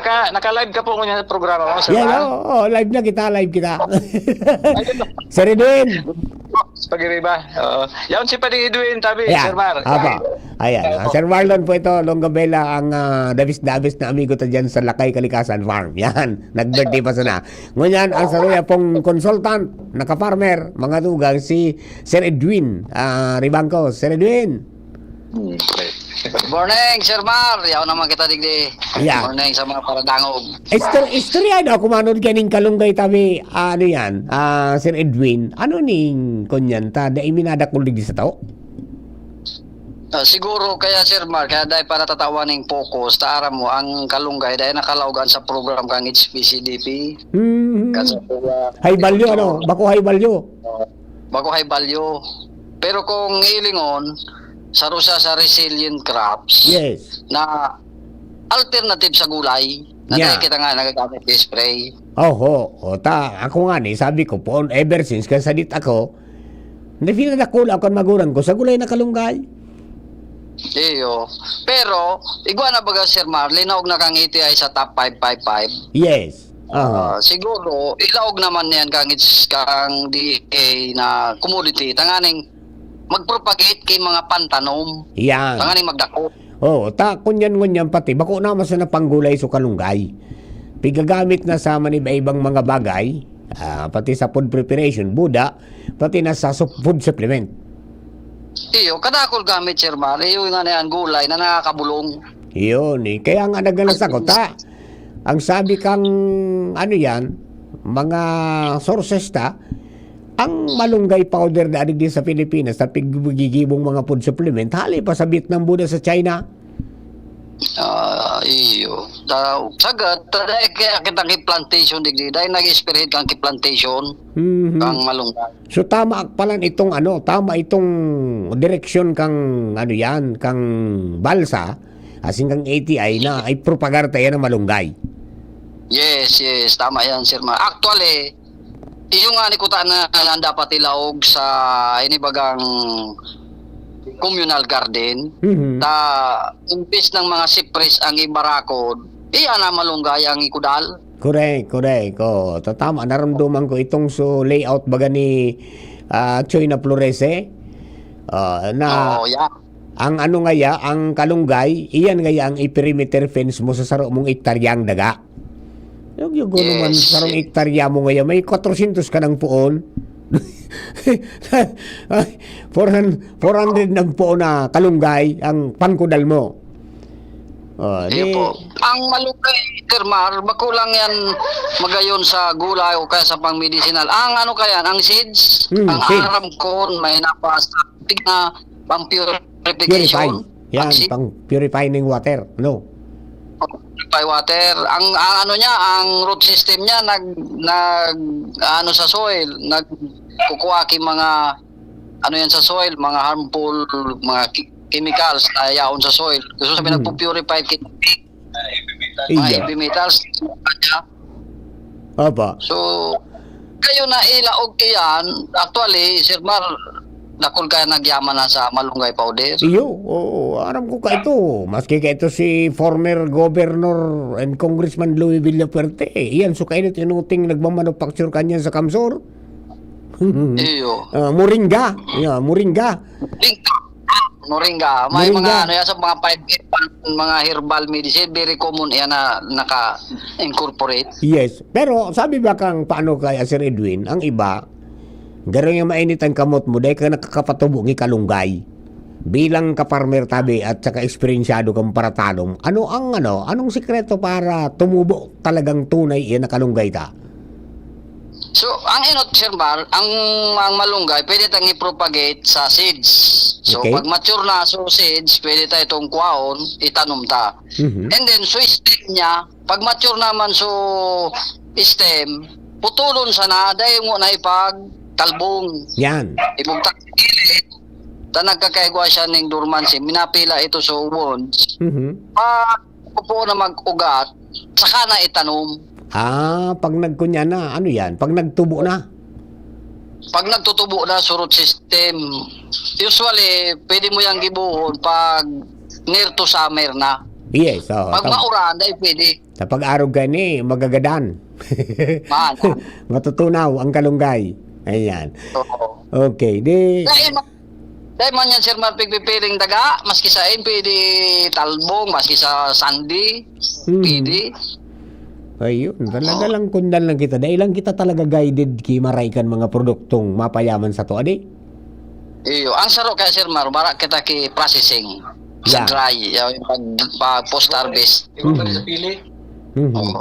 Naka-live ka po ngayon sa programa mo, sir. Yeah, live kita. Sir Edwin. Pag-iriba. Yan si Pading Edwin, tabi, yeah. Sir Mar. Apa. Ayan. Sir Marlon po ito, Longgabela, ang dabis-dabis na amigo ta dyan sa Lakay Kalikasan Farm. Yan. Nag-birthday pa sana. Ngunyan, ang saruya pong consultant, naka-farmer, mga tugang, si Sir Edwin Ribangco. Sir Edwin. Good morning, Sir Mar. Yaw naman kita digdi. Yeah. Good morning sa mga paradangog. Istorya daw, kumanod ka ning kalunggay tabi, Sir Edwin, ano ning kunyan ta, da iminadakul digdi sa tao? Siguro kaya Sir Mar, kaya dahil para tatawaning focus, taara mo ang kalunggay dahil nakalawgan sa program kang HPCDP. High value, Bako high value. Bako high value. Pero kung ilingon, sarusa sa resilient crops na alternative sa gulay na kita nga nagagamit ng spray. Ako nga sabi ko po ever since kasi dit ako nafinadakul ako magurang ko sa gulay na kalunggay. Pero iguana baga Sir Mar, linaog na kang ETI sa top 555. Yes. Siguro ilaog naman yan kang DA na commodity tanganing magpropagate kay mga pantanom. Yan. Tanganing magdako. Oh, ta kunyan pati bako na mas na panggulay so kalunggay. Pigagamit na sa ibang mga bagay, pati sa food preparation, buda, pati na sa food supplement. Iyo, kadakol gamit, Sir Mar. Iyo nga na yan, gulay na nakakabulong. Yun eh. Kaya nga nagalas ako, ta. Ang sabi kang, mga sources ta, ang malunggay powder na din sa Pilipinas sa pigigibong mga food supplement, hali pa sa Vietnam, buda sa China. Iyo. Sagat, kaya kitang plantation digdi. Dahil nag-experience kang plantation, kang malunggay. So tama pala tama itong direksyon kang kang balsa, asing kang ATI na ay propagar tayo ng malunggay. Yes, tama yan, Sir Mar. Actually, iyo nga ni kuta na dapat ilaog sa inibagang communal garden, imbis ng mga cypress ang ibarakod, iya na malunggay ang ikudal. Correct. Oh, tama, naramdaman ko itong layout baga ni Choy na Florese. Ang ang kalunggay, iyan ngaya ang i-perimeter fence mo sa saro mong ektaryang daga. Yung naman sarong ektarya mo ngaya, may 400 ka ng puon. 400 ng puon na kalunggay ang pangkudal mo. Ang malunggay, Sir Mar, makulang yan magayon sa gulay o kaya sa pang-medicinal. Ang ang seeds, ang aram corn, may napastig na pang-purification. Yan, pang-purify ng water, no? Purify water. Ang root system niya sa soil, kukuha mga yan sa soil, mga harmful, mga chemicals na yaon sa soil. Gusto sabi nagpo-purify mga heavy metals. So, kayo na ilaog yan, actually, Sir Mar, nakul kaya nagyaman na sa malunggay powder. Aram ko ka ito. Maski ka ito si former Governor and Congressman Louis Villafuerte. Iyan, so kayo tinuting nagmamanufacture kanya sa Kamsor. Moringa. Moringa. May mga sa mga 5 mga herbal medicine, very common yan na naka-incorporate. Yes. Pero sabi ba kang paano kaya, Sir Edwin, ang iba, gano'n yung mainit ang kamot mo dahil ka nakakapatubo ng kalunggay. Bilang kaparmer tabi at saka eksperensyado kang paratanong, anong sikreto para tumubo talagang tunay yan na kalunggay ta? So, ang Sir Mar, ang malunggay, pwede tayong i-propagate sa seeds. So, pag mature na seeds, pwede tayo itong kuwaon, itanom ta. And then, stem niya, pag mature naman stem, putulon sana, dahil mo na ipagtalbong. Yan. Ipagtak gilid, nagkakaigwa siya ng dormancy, minapila ito sa wounds. Pupo na mag-ugat, saka na itanom. Pag nagkunya na, pag nagtubo na? Pag nagtutubo na, root system, usually, pwede mo yung gibuhon pag near to summer na. Yes. Pag mauran, dahil pwede. Pag arog gani, magagadan. Matutunaw ang kalunggay. Ayan. Okay. Dahil man yan, Sir Mar, pigpipiling daga, maski sa pwede talbong, maski sa sandi, pwede. Ayun, talaga lang kundan lang kita. Dahil lang kita talaga guided maray kan mga produktong mapayaman sa to, adi? Ang saro kaya, Sir Mar, marak kita processing sa dry, pag post-harvest.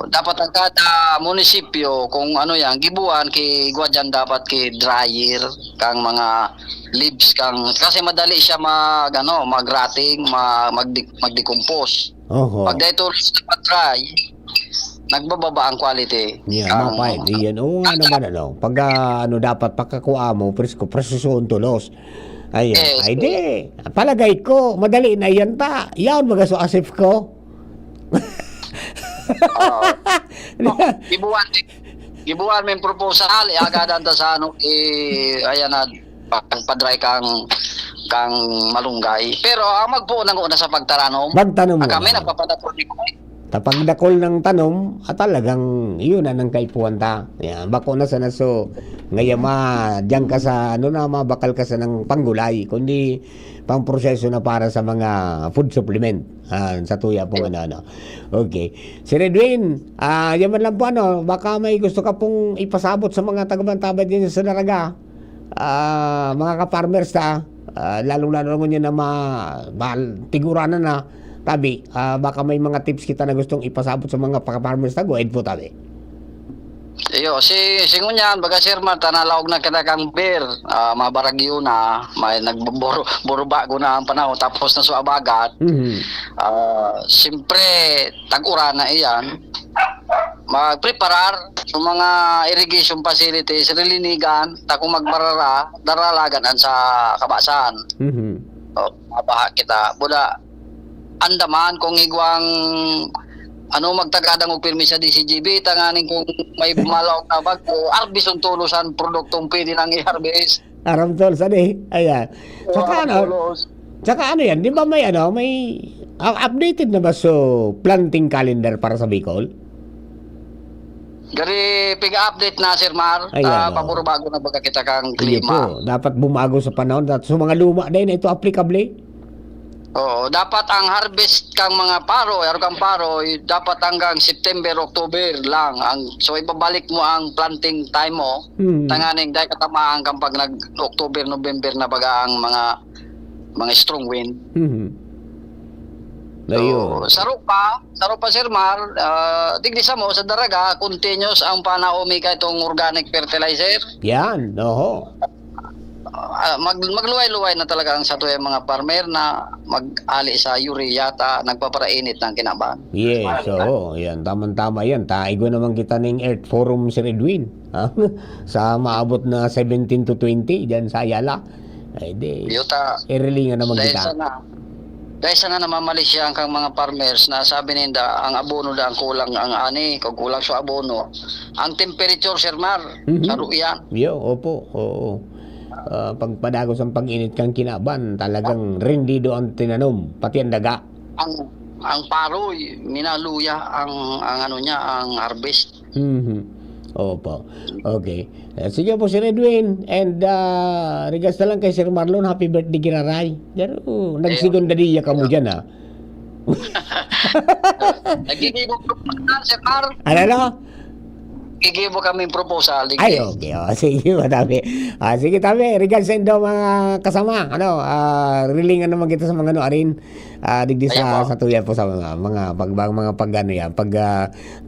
Dapat ang kada munisipyo, kung gibuan, guwadyan dapat dryer, kang mga leaves, kasi madali siya mag-rotting, mag-decompose. Pag dito dapat dry, nagbababa ang quality. Mapay. Iyan. Oo nga naman, Pag, dapat pagkakuha mo, presko tulos. Ayan. Ay, di. Palagay ko, madali na yan ta. Yan, magaso-asif ko. Gibuan may proposal, agadan ta sa ayan na, padry kang malunggay. Pero, ang magpuunang una sa pagtaranom, kami nagpapadapon ni Tapag dakol ng tanom, talagang yun na nang kaipuan ta. Yan, bako na sa naso. Ngayon diyan ka sa, mabakal ka sa ng panggulay, kundi pang proseso na para sa mga food supplement. Sa tuya pong Okay. Si Redwin, yaman lang po baka may gusto ka pong ipasabot sa mga taga-Bantabay din sa Daraga. Mga ka-farmers lalong-lalo naman yun na tiguranan na tabi, baka may mga tips kita na gustong ipasabot sa mga ka-farmers go ahead po tabi. Iyo, singon yan, baga sir man, tanalaog na kinakang beer, mabaragyo na, may nagburo bago na ang panahon, tapos na suabagat. Siyempre, tag-ura na iyan, magpreparar sa mga irrigation facilities, rilinigan, takong magbarara, daralagan sa kabasan. Mabaha kita, buda, andaman kung igwang magtagadang og pirmi sa DCGB, tanganin kung may bumalaw na bago, arbison tulusan produktong pwede nang i-harvest. Aram tol sa ayan. Tsaka yan, di ba may updated na ba so planting calendar para sa Bicol? Gari piga-update na Sir Mar, paburo bago na baga kita kang klima. Dapat bumago sa panahon, so mga luma din ito applicable. Oo, dapat ang harvest kang mga paro, dapat hanggang September, October lang. So ibabalik mo ang planting time mo. Tanganing dahil katamaan kang pag nag-October, November na baga ang mga strong wind. So, saro pa Sir Mar, tigdisa mo sa Daraga, continuous ang panaomi ka itong organic fertilizer. Yan, magluway-luway na talaga ang sato yung mga farmer na mag-ali sa urea nagpaparainit ng kinaban. Yes, yan, tama-tama yan. Taigo naman kita ng Earth Forum si Redwin. Sa maabot na 17 to 20 dyan sa Ayala. Irilingan naman kita. Dahil sana namamalis siya ang mga farmers na sabi ninda ang abono da ang kulang ang kung kulang sa abono. Ang temperature, Sir Mar, saro yan. Opo. Pagpadagos ang pag-init kang kinaban, talagang rendido ang tinanom, pati ang daga. Ang paroy, minaluya ang harvest. Opo. Okay. Sige po si Redwin, and regards na lang kay Sir Marlon, happy birthday Giraray. Nagsigondadiya ka mo dyan Nagigibog Sir Mar. Gigibo kami proposal. Ay, okay. Sige, madami. Sige, tabi. Regards sa indo mga kasama. Rilingan naman kita sa mga arin. Digdi sa tuyan po sa mga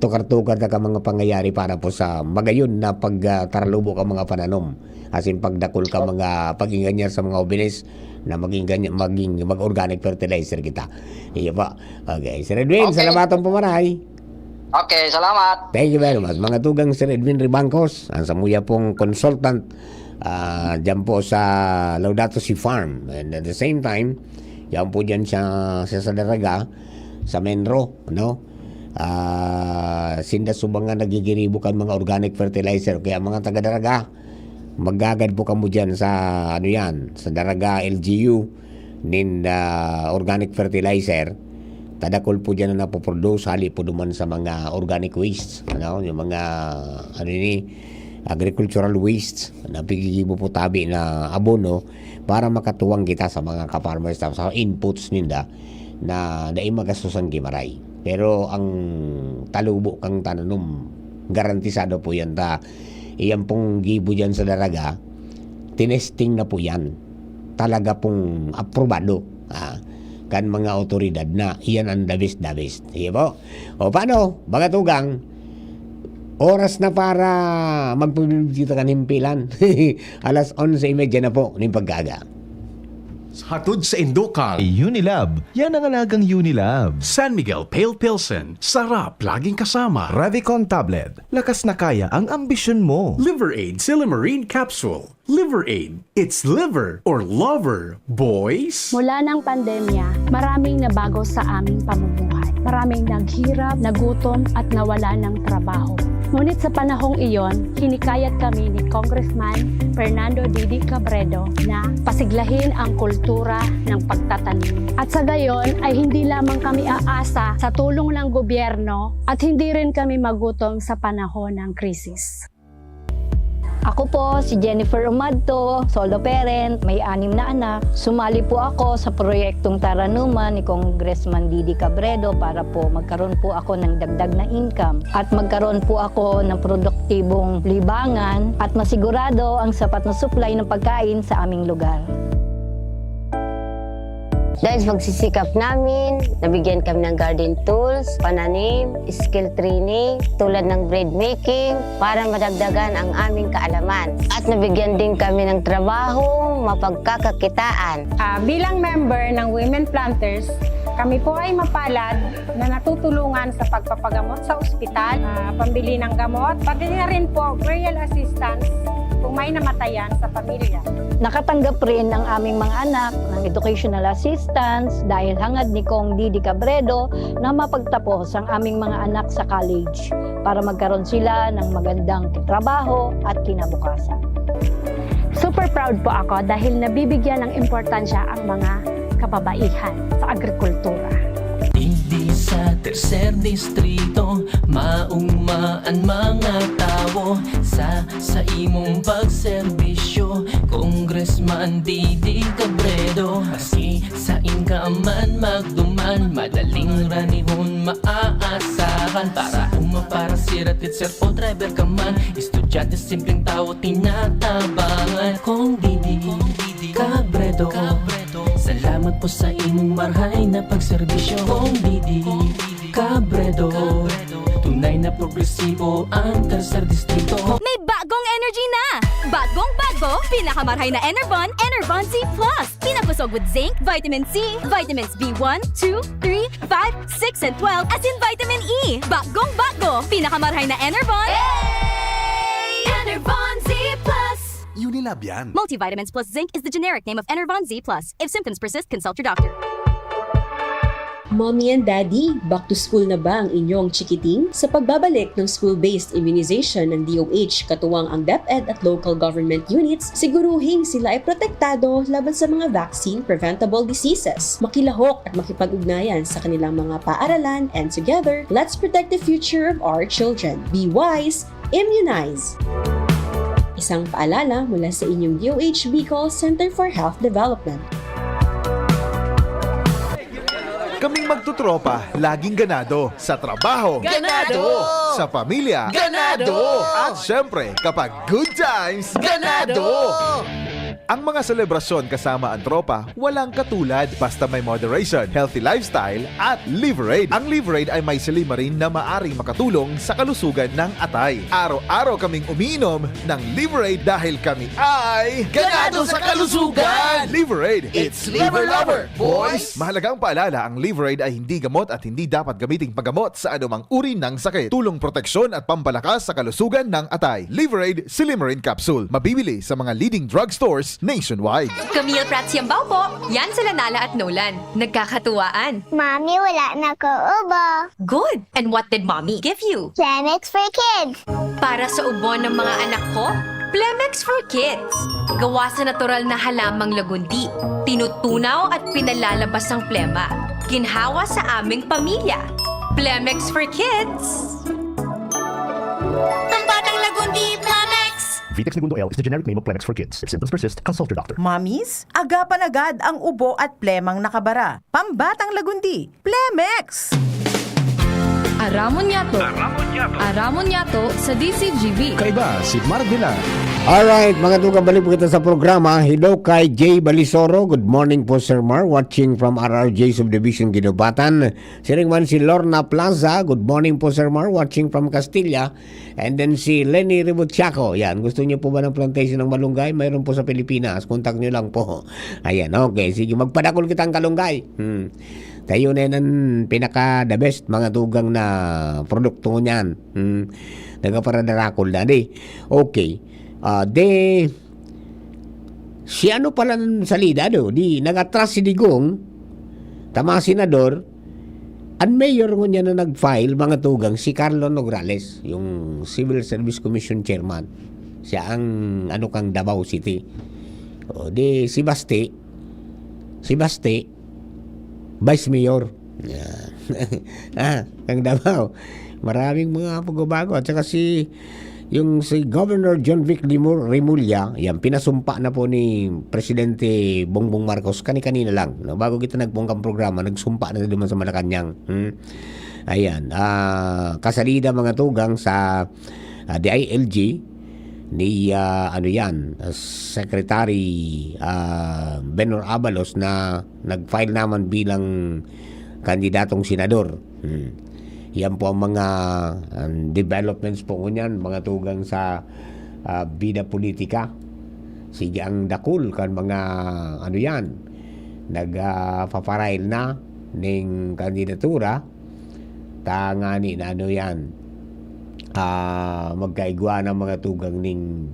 tukar-tukar na ka mga pangyayari para po sa magayon na pagtaralubo ka mga pananom. Asin pagdakol ka mga paginganyar sa mga obilis na maging mag-organic fertilizer kita. Iya pa. Okay. Sir Edwin, salamatong pumaray. Okay, salamat. Thank you very much. Mga tugang Sir Edwin Ribangcos, ang samuya pong consultant dyan po sa Laudato Si Farm. And at the same time, yan po dyan sa Daraga, sa Menro, sinda subang nagigiribo kan mga organic fertilizer. Kaya mga taga-Daraga, maggagad po kamo dyan sa sa Daraga LGU nin organic fertilizer. Tadakol po dyan na napoproduce, hali po duman sa mga organic waste, yung mga agricultural waste na pigigibo po tabi na abono para makatuwang kita sa mga ka-farmers sa inputs ninda na magastos gimaray. Pero ang talubo kang tananom, garantisado po yan iyan pong gibo dyan sa Daraga, tinesting na po yan. Talaga pong aprobado. Kan mga otoridad na iyan ang dabis-dabis. Sige po. O paano? Baga tugang, oras na para magpupulita ka himpilan. 11:30 na po ng paggaga. Hatod sa Indocal, Unilab. Yan ang alagang Unilab. San Miguel Pale Pilsen, sarap laging kasama. Revicon Tablet. Lakas na kaya ang ambisyon mo. Liver Aid Silymarin Capsule. Liver Aid. It's liver or lover, boys. Mula ng pandemya, maraming nabago sa aming pamumuhay. Maraming naghirap, nagutom at nawala ng trabaho. Ngunit sa panahong iyon, hinikayat kami ni Congressman Fernando Didi Cabredo na pasiglahin ang kultura ng pagtatanim. At sa gayon ay hindi lamang kami aasa sa tulong ng gobyerno at hindi rin kami magutom sa panahon ng krisis. Ako po si Jennifer Umadto, solo parent, may 6 na anak. Sumali po ako sa proyektong Taranuman ni Congressman Didi Cabredo para po magkaroon po ako ng dagdag na income at magkaroon po ako ng produktibong libangan at masigurado ang sapat na supply ng pagkain sa aming lugar. Dahil sa pagsisikap namin, nabigyan kami ng garden tools, pananim, skill training, tulad ng bread making, para madagdagan ang aming kaalaman. At nabigyan din kami ng trabaho, mapagkakakitaan. Bilang member ng Women Planters, kami po ay mapalad na natutulungan sa pagpapagamot sa ospital, pambili ng gamot, pati na rin po burial assistance kung may namatayan sa pamilya. Nakatanggap rin ang aming mga anak ng educational assistance dahil hangad ni Kong Didi Cabredo na mapagtapos ang aming mga anak sa college para magkaroon sila ng magandang trabaho at kinabukasan. Super proud po ako dahil nabibigyan ng importansya ang mga kababaihan sa agrikultura. Hindi sa tercer distrito maungmaan mga tao sa imong pagserbisyo, Congressman Didi Cabredo. Maski sa inkaman magduman, madaling ranihon maaasahan. Para para siratit sir o driver ka man, estudyante simpleng tao tinatabangan. Kung Didi Cabredo, salamat po sa imong marhay na pagserbisyo. Kung Didi Cabredo, tunay na progresibo ang tercer distrito. May bagong energy na! Bagong-bago, pinakamarhay na Enervon, Enervon Z+. Pinapusog with zinc, vitamin C, vitamins B1, 2, 3, 5, 6, and 12, as in vitamin E. Bagong-bago, pinakamarhay na Enervon. Hey! Enervon Z+. Unilab yan. Multivitamins plus zinc is the generic name of Enervon Z+. If symptoms persist, consult your doctor. Mommy and Daddy, back to school na ba ang inyong chikiting? Sa pagbabalik ng school-based immunization ng DOH katuwang ang DepEd at local government units, siguruhing sila ay protektado laban sa mga vaccine-preventable diseases. Makilahok at makipag-ugnayan sa kanilang mga paaralan, and together, let's protect the future of our children. Be wise, immunize! Isang paalala mula sa inyong DOH Bicol Center for Health Development. Kaming magtutropa, laging ganado. Sa trabaho, Ganado! Sa pamilya, Ganado! At syempre, kapag good times, ganado! Ang mga selebrasyon kasama ang tropa, walang katulad basta may moderation, healthy lifestyle at Liverade. Ang Liverade ay may silimarin na maaring makatulong sa kalusugan ng atay. Araw-araw kaming umiinom ng Liverade dahil kami ay Ganado sa kalusugan! Liverade, It's Liver Lover, boys! Mahalagang paalala, ang Liverade ay hindi gamot at hindi dapat gamiting paggamot sa anumang uri ng sakit. Tulong proteksyon at pampalakas sa kalusugan ng atay. Liverade Silimarin Capsule. Mabibili sa mga leading drugstores nationwide. Camille Prats Yambao po. Yan sila Nala at Nolan. Nagkakatuwaan. Mommy, wala na ko ubo. Good! And what did Mommy give you? Plemex for kids. Para sa ubo ng mga anak ko, Plemex for Kids. Gawa sa natural na halamang lagundi. Tinutunaw at pinalalabas ang plema. Ginhawa sa aming pamilya. Plemex for Kids. Pambatang lagundi, Plemex! Vitex Segundo L is the generic name of Plemex for kids. If symptoms persist, consult your doctor. Mommies, agapan agad ang ubo at plemang nakabara. Pambatang lagundi, Plemex! Aramon Yato. Aramon Yato sa DCGB. Kaiba si Mardila. Alright, mga tuga, balik po kita sa programa. Hello kay Jay Balisoro. Good morning po, Sir Mar. Watching from RRJ Subdivision, Ginobatan. Siring man si Lorna Plaza. Good morning po, Sir Mar. Watching from Castilla. And then si Lenny Ributiaco. Yan, gusto niyo po ba ng plantation ng malunggay? Mayroon po sa Pilipinas. Contact niyo lang po. Ayan, okay. Sige, magpadakol kitang kalunggay. Tayo na yan ang pinaka-the best mga tugang na produkto niyan. Nagpaparadarakol na di. Okay. Si ano pala ng salida do? Di nagatras si Digong, tama senador, ang mayor ko niya na nag-file, mga tugang, si Carlo Nograles, yung Civil Service Commission Chairman. Siya ang kang Davao City. O di si Basti, Vice Mayor. Ang Davao. Maraming mga pagbabago. At saka si Governor John Vic Remulla, yan, pinasumpa na po ni Presidente Bongbong Marcos kanina lang. No? Bago kita nagpungkang programa, nagsumpa na naman sa Malacanang. Ayan. Kasalida mga tugang sa DILG ni Secretary Benor Abalos na nag-file naman bilang kandidatong senador. Yan po ang mga developments po ngunyan, mga tugang sa bida politika. Sige ang dakul kan mga nagpaparail na ng kandidatura. Tangani na magkaigwa ng mga tugang ning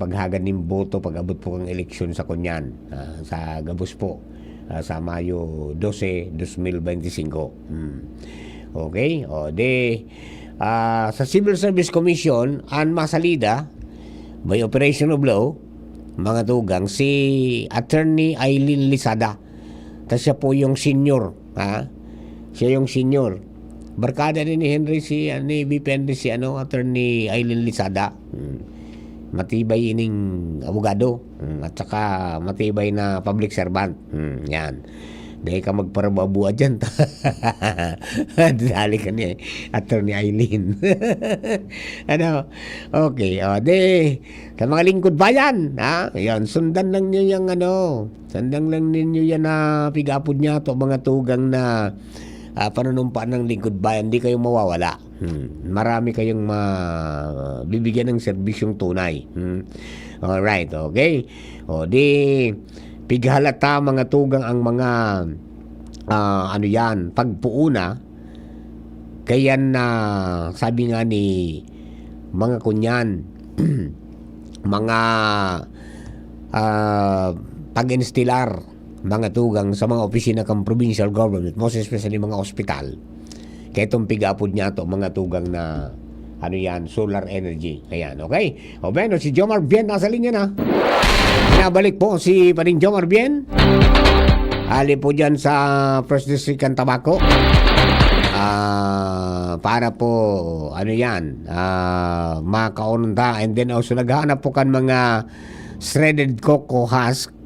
paghagad ng boto pag-abot po ng eleksyon sa kunyan sa gabos po. Sa Mayo 12, 2025. Okay? Sa Civil Service Commission, ang masalida, by operation of law, mga tugang, si Attorney Aileen Lisada. Siya po yung senior. Siya yung senior. Barkada din ni Henry ni VP Henry Attorney Aileen Lisada. Matibay ining abogado at saka matibay na public servant. Yan. Dahil ka magparababuha dyan. Dali ka niya Attorney Aileen. Okay. Sa mga lingkod bayan, yan, sundan lang niyo yung sundan lang ninyo yan na pigapod niya to mga tugang na panunumpa ng lingkod bayan, di kayo mawawala. Marami kayong bibigyan ng serbisyong tunay. Alright, okay. Pighalata mga tugang ang mga pagpuuna. Kaya na sabi nga ni mga kunyan, mga pag-instilar mga tugang sa mga opisina kang provincial government, most especially mga ospital. Kaya itong pigapod niya ito, mga tugang na solar energy. Ayan, okay? Si Jomar Bien nasa linya na. Pinabalik po si Paring Jomar Bien. Ali po dyan sa First District ng Tabaco. Para po, makaunta. And then also, naghahanap po kan mga shredded cocoa husk.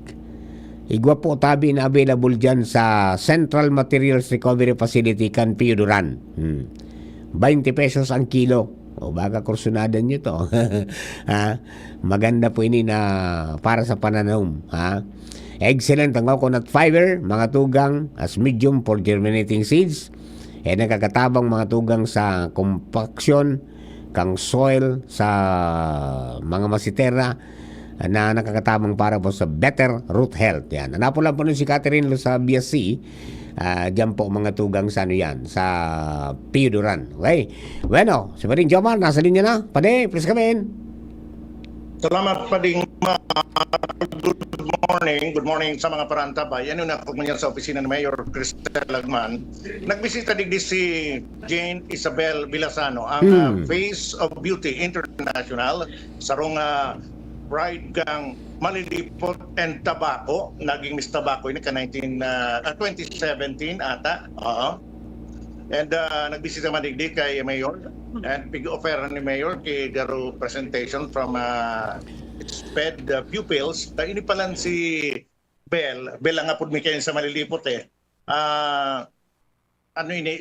Igwa po tabi na available dyan sa Central Materials Recovery Facility kan Pio Duran. 20 pesos ang kilo. Baga kursunadan nyo to. Maganda po ini na para sa pananom. Excellent ang coconut fiber, mga tugang, as medium for germinating seeds. Nakakatabang mga tugang sa compaction, kang soil, sa mga masitera, na nakakatamang para po sa better root health. Yan. Hanapo lang po nun si Catherine sa BSC. Diyan po mga tugang sa sa Pio Duran. Okay? Bueno, si Pading Jomar, nasa linya na. Pade, please come in. Salamat, Pading. Good morning sa mga parantabay. Yan yung nakapagmanyan sa opisina ni Mayor Cristel Lagman. Nagbisita digdi si Jane Isabel Villasano, ang Face of Beauty International, sarong bride kang Malilipot and Tabaco, naging Miss Tabaco ini ka 2017 ata. And nagbisita man digdi kay Mayor and pig-offer ni Mayor kay garo presentation from SPED pupils. Ini palan si Bel nga pud mi kayo sa Malilipot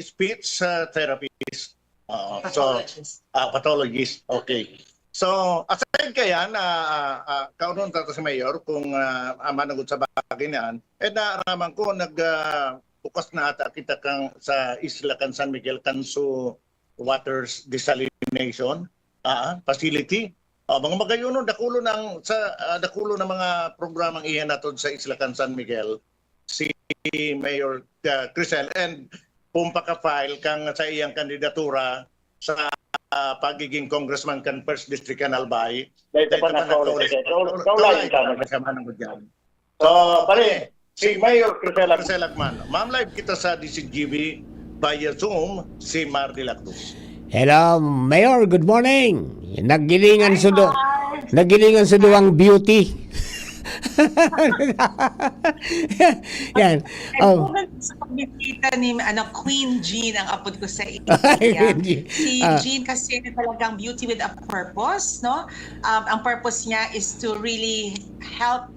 speech therapist. Pathologist. Okay. So, aside kaya na kaunon tato si Mayor kung managot sa bagay niyan, naaraman ko bukas na ata kita kang sa Isla kan San Miguel Canso Waters Desalination Facility. Mga magayonon dakulo ng mga programang iyan naton sa Isla kan San Miguel si Mayor Crisel and pumpaka-file kang sa iyang kandidatura sa pagiging congressman kan First District kan Albay. So, pare, Si Mayor Crisel Agman. Ma'am, live kita sa DCGB via Zoom, si Marty Lactus. Hello, Mayor. Good morning. Naggilingan sa duwang beauty. Yan. Oh. Sa pagbisita ni Queen Jean, ang apod ko sa India. Si Jean kasi talagang beauty with a purpose, no? Ang purpose niya is to really help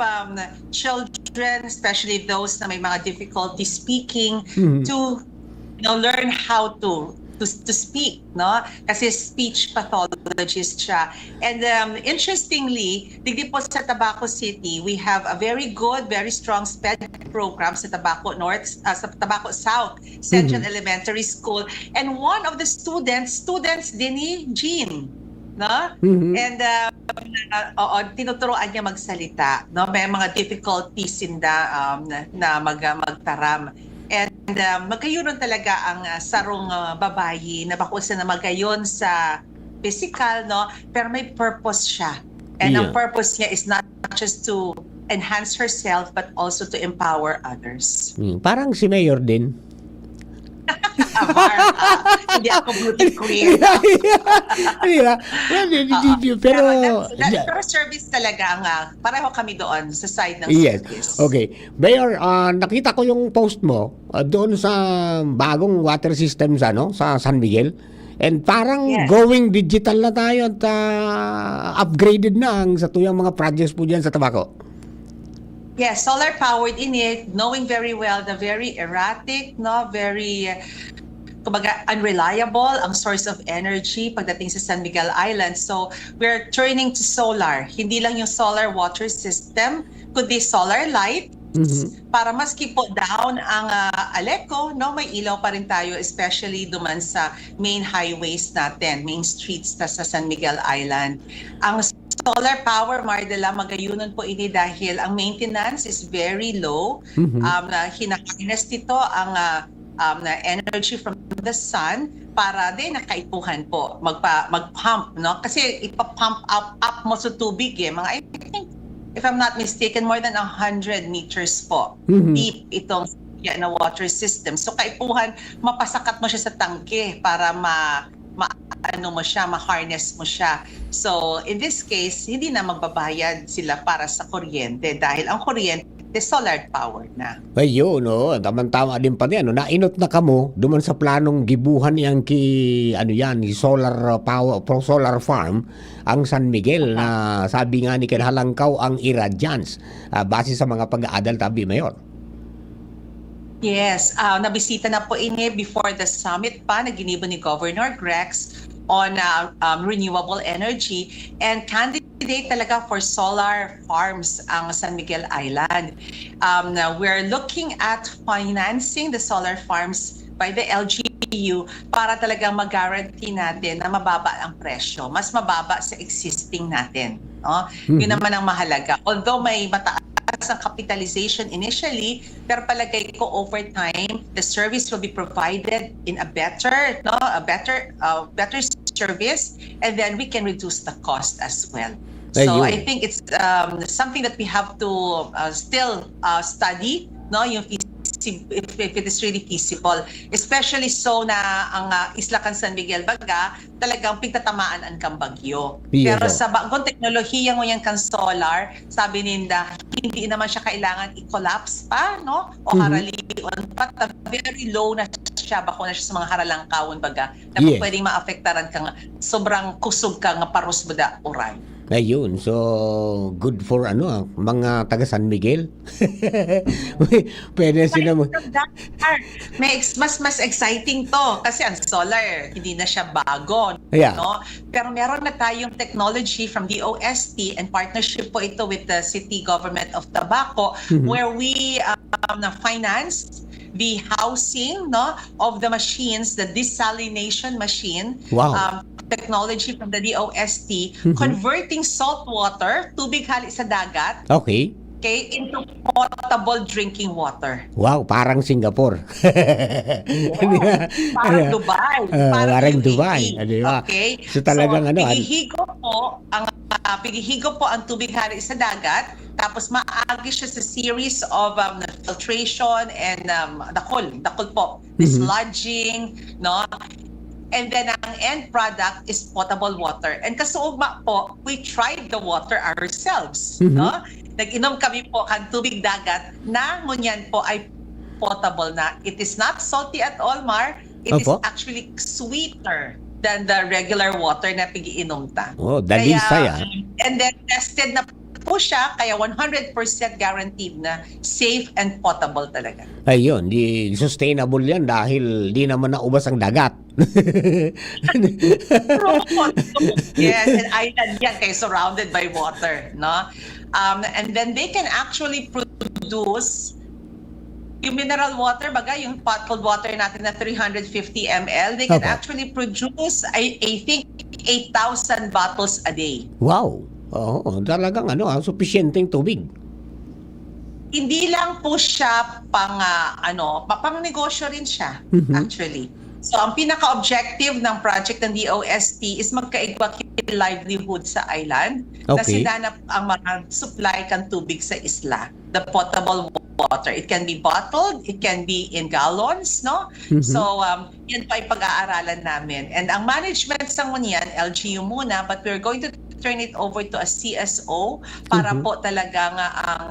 children, especially those na may mga difficulty speaking, to learn how to speak, no? Kasi speech pathologist siya. And interestingly, digdi po sa Tabaco City, we have a very good, very strong SPED program sa Tabaco North, sa Tabaco South Central Elementary School. And one of the students din ni Jean, no? And tinuturoan niya magsalita, no? May mga difficulties na magtaram. And magkayunon talaga ang sarong babayi na bakusa na magayon sa physical, no? Pero may purpose siya. And ang purpose niya is not just to enhance herself but also to empower others. Parang si Mayor din. Hindi ako beauty queen. Pero service talaga ang pareho kami doon sa side ng service. Okay. Mayor, nakita ko yung post mo doon sa bagong water system sa San Miguel. And parang going digital na tayo at upgraded na ang sa tuyang mga projects po dyan sa Tabaco. Yes, solar powered init, knowing very well the very erratic, no, very kumbaga unreliable ang source of energy pagdating sa San Miguel Island. So we're turning to solar. Hindi lang yung solar water system, kundi solar light. Para maski po down ang Aleco, no, may ilaw pa rin tayo, especially duman sa main highways natin, main streets sa San Miguel Island. Ang solar power, Mardela, magayunon po ini dahil ang maintenance is very low. Hinaharness nito ang energy from the sun para din nakaipuhan po mag-pump, no? Kasi ipa-pump up mo sa tubig mga I think, if I'm not mistaken, more than 100 meters po deep itong na water system. So kaipuhan, mapasakat mo siya sa tangke para ma-harness mo siya. So in this case, hindi na magbabayad sila para sa kuryente dahil ang kuryente solar power na. Ayun, no, tama din pa yan. Nainot na kamo duman sa planong gibuhan yang solar power pro solar farm ang San Miguel na sabi nga ni kinhalangkaw ang irradiance base sa mga pag-aadal tabi, Mayor. Yes, nabisita na po ini before the summit pa na ginibo ni Governor Grex on renewable energy and candidate talaga for solar farms ang San Miguel Island. We're looking at financing the solar farms by the LGU para talagang mag-guarantee natin na mababa ang presyo, mas mababa sa existing natin. No? Yun naman ang mahalaga. Although may mataas ang capitalization initially, pero palagay ko over time the service will be provided in a better service, and then we can reduce the cost as well. So I think it's something that we have to still study, no, yung if it is really feasible, especially so na ang Isla Can San Miguel baga talagang pigtatamaan ang kambagyo. Pero sa bagong teknolohiya mo yung kan solar, sabi ninda hindi naman siya kailangan i-collapse pa, no, o haralion pa, very low na siya, bako na siya sa mga haralangkawon baga na pwedeng maapektaran kang sobrang kusog ka nga paros bada uray. Ayun, so good for mga taga San Miguel. Pwede sila mas exciting to kasi ang solar hindi na siya bago, no? Pero meron na tayong technology from DOST and partnership po ito with the City Government of Tabaco where we financed the housing, no, of the machines, the desalination machine. Technology from the DOST, converting salt water, tubig hali sa dagat, into potable drinking water. Wow, parang Singapore. Parang Dubai. Parang Dubai. So talagang pigihigo po ang tubig hali sa dagat, Tapos maagi siya sa series of filtration and dakol po, dislodging, no? And then ang end product is potable water. And kasuugma po, we tried the water ourselves, no? Nag-inom kami po kan tubig dagat na ngunyan po ay potable na. It is not salty at all, Mar. It is actually sweeter than the regular water na pigiinom ta. Oh, dalisay And then tested na po siya, kaya 100% guaranteed na safe and potable talaga. Ayun, di sustainable yan dahil di naman naubas ang dagat. Yes, and island yan kaya surrounded by water, no? And then they can actually produce yung mineral water, yung bottled water natin na 350 ml, they can actually produce, I think, 8,000 bottles a day. Wow! Oo, talagang sufficienteng tubig. Hindi lang po siya pang negosyo rin siya, actually. So ang pinaka-objective ng project ng DOST is magkaigwa livelihood sa island. Kasi danap ang mga supply kan tubig sa isla, the potable water. It can be bottled, it can be in gallons, no? So yan pa yung pag-aaralan namin. And ang management sa ngunyan, LGU muna, but we're going to turn it over to a CSO para po talaga ang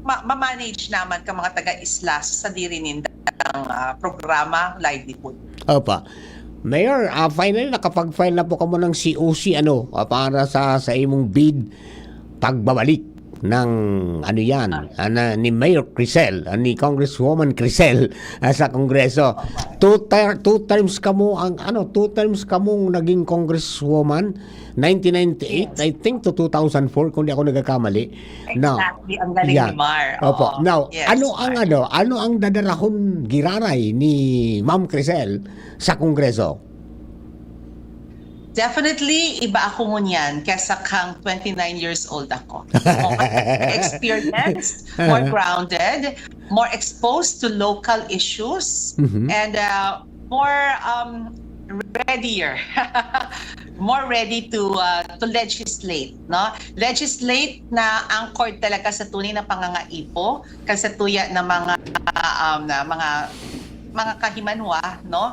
ma-manage naman ka mga taga-isla sa dirinin ng programa livelihood. Opa. Mayor, finally nakapag-file na po kamo ng COC para sa imong bid pagbabalik ng ni Mayor Crisel, ni Congresswoman Crisel sa Kongreso. Two terms kamong naging Congresswoman 1998 I think to 2004 kung di ako nagkakamali. Exactly, ang galing ni Mar. Opo. Now, yes, ano ang dadarahon giraray ni Ma'am Crisel sa Kongreso? Definitely, iba ako ngunyan kesa kang 29 years old ako. More experienced, more grounded, more exposed to local issues, and more readier. More ready to legislate, no? Legislate na anchored talaga sa tunay na pangangaipo, kasatuya na mga kahimanwa, no?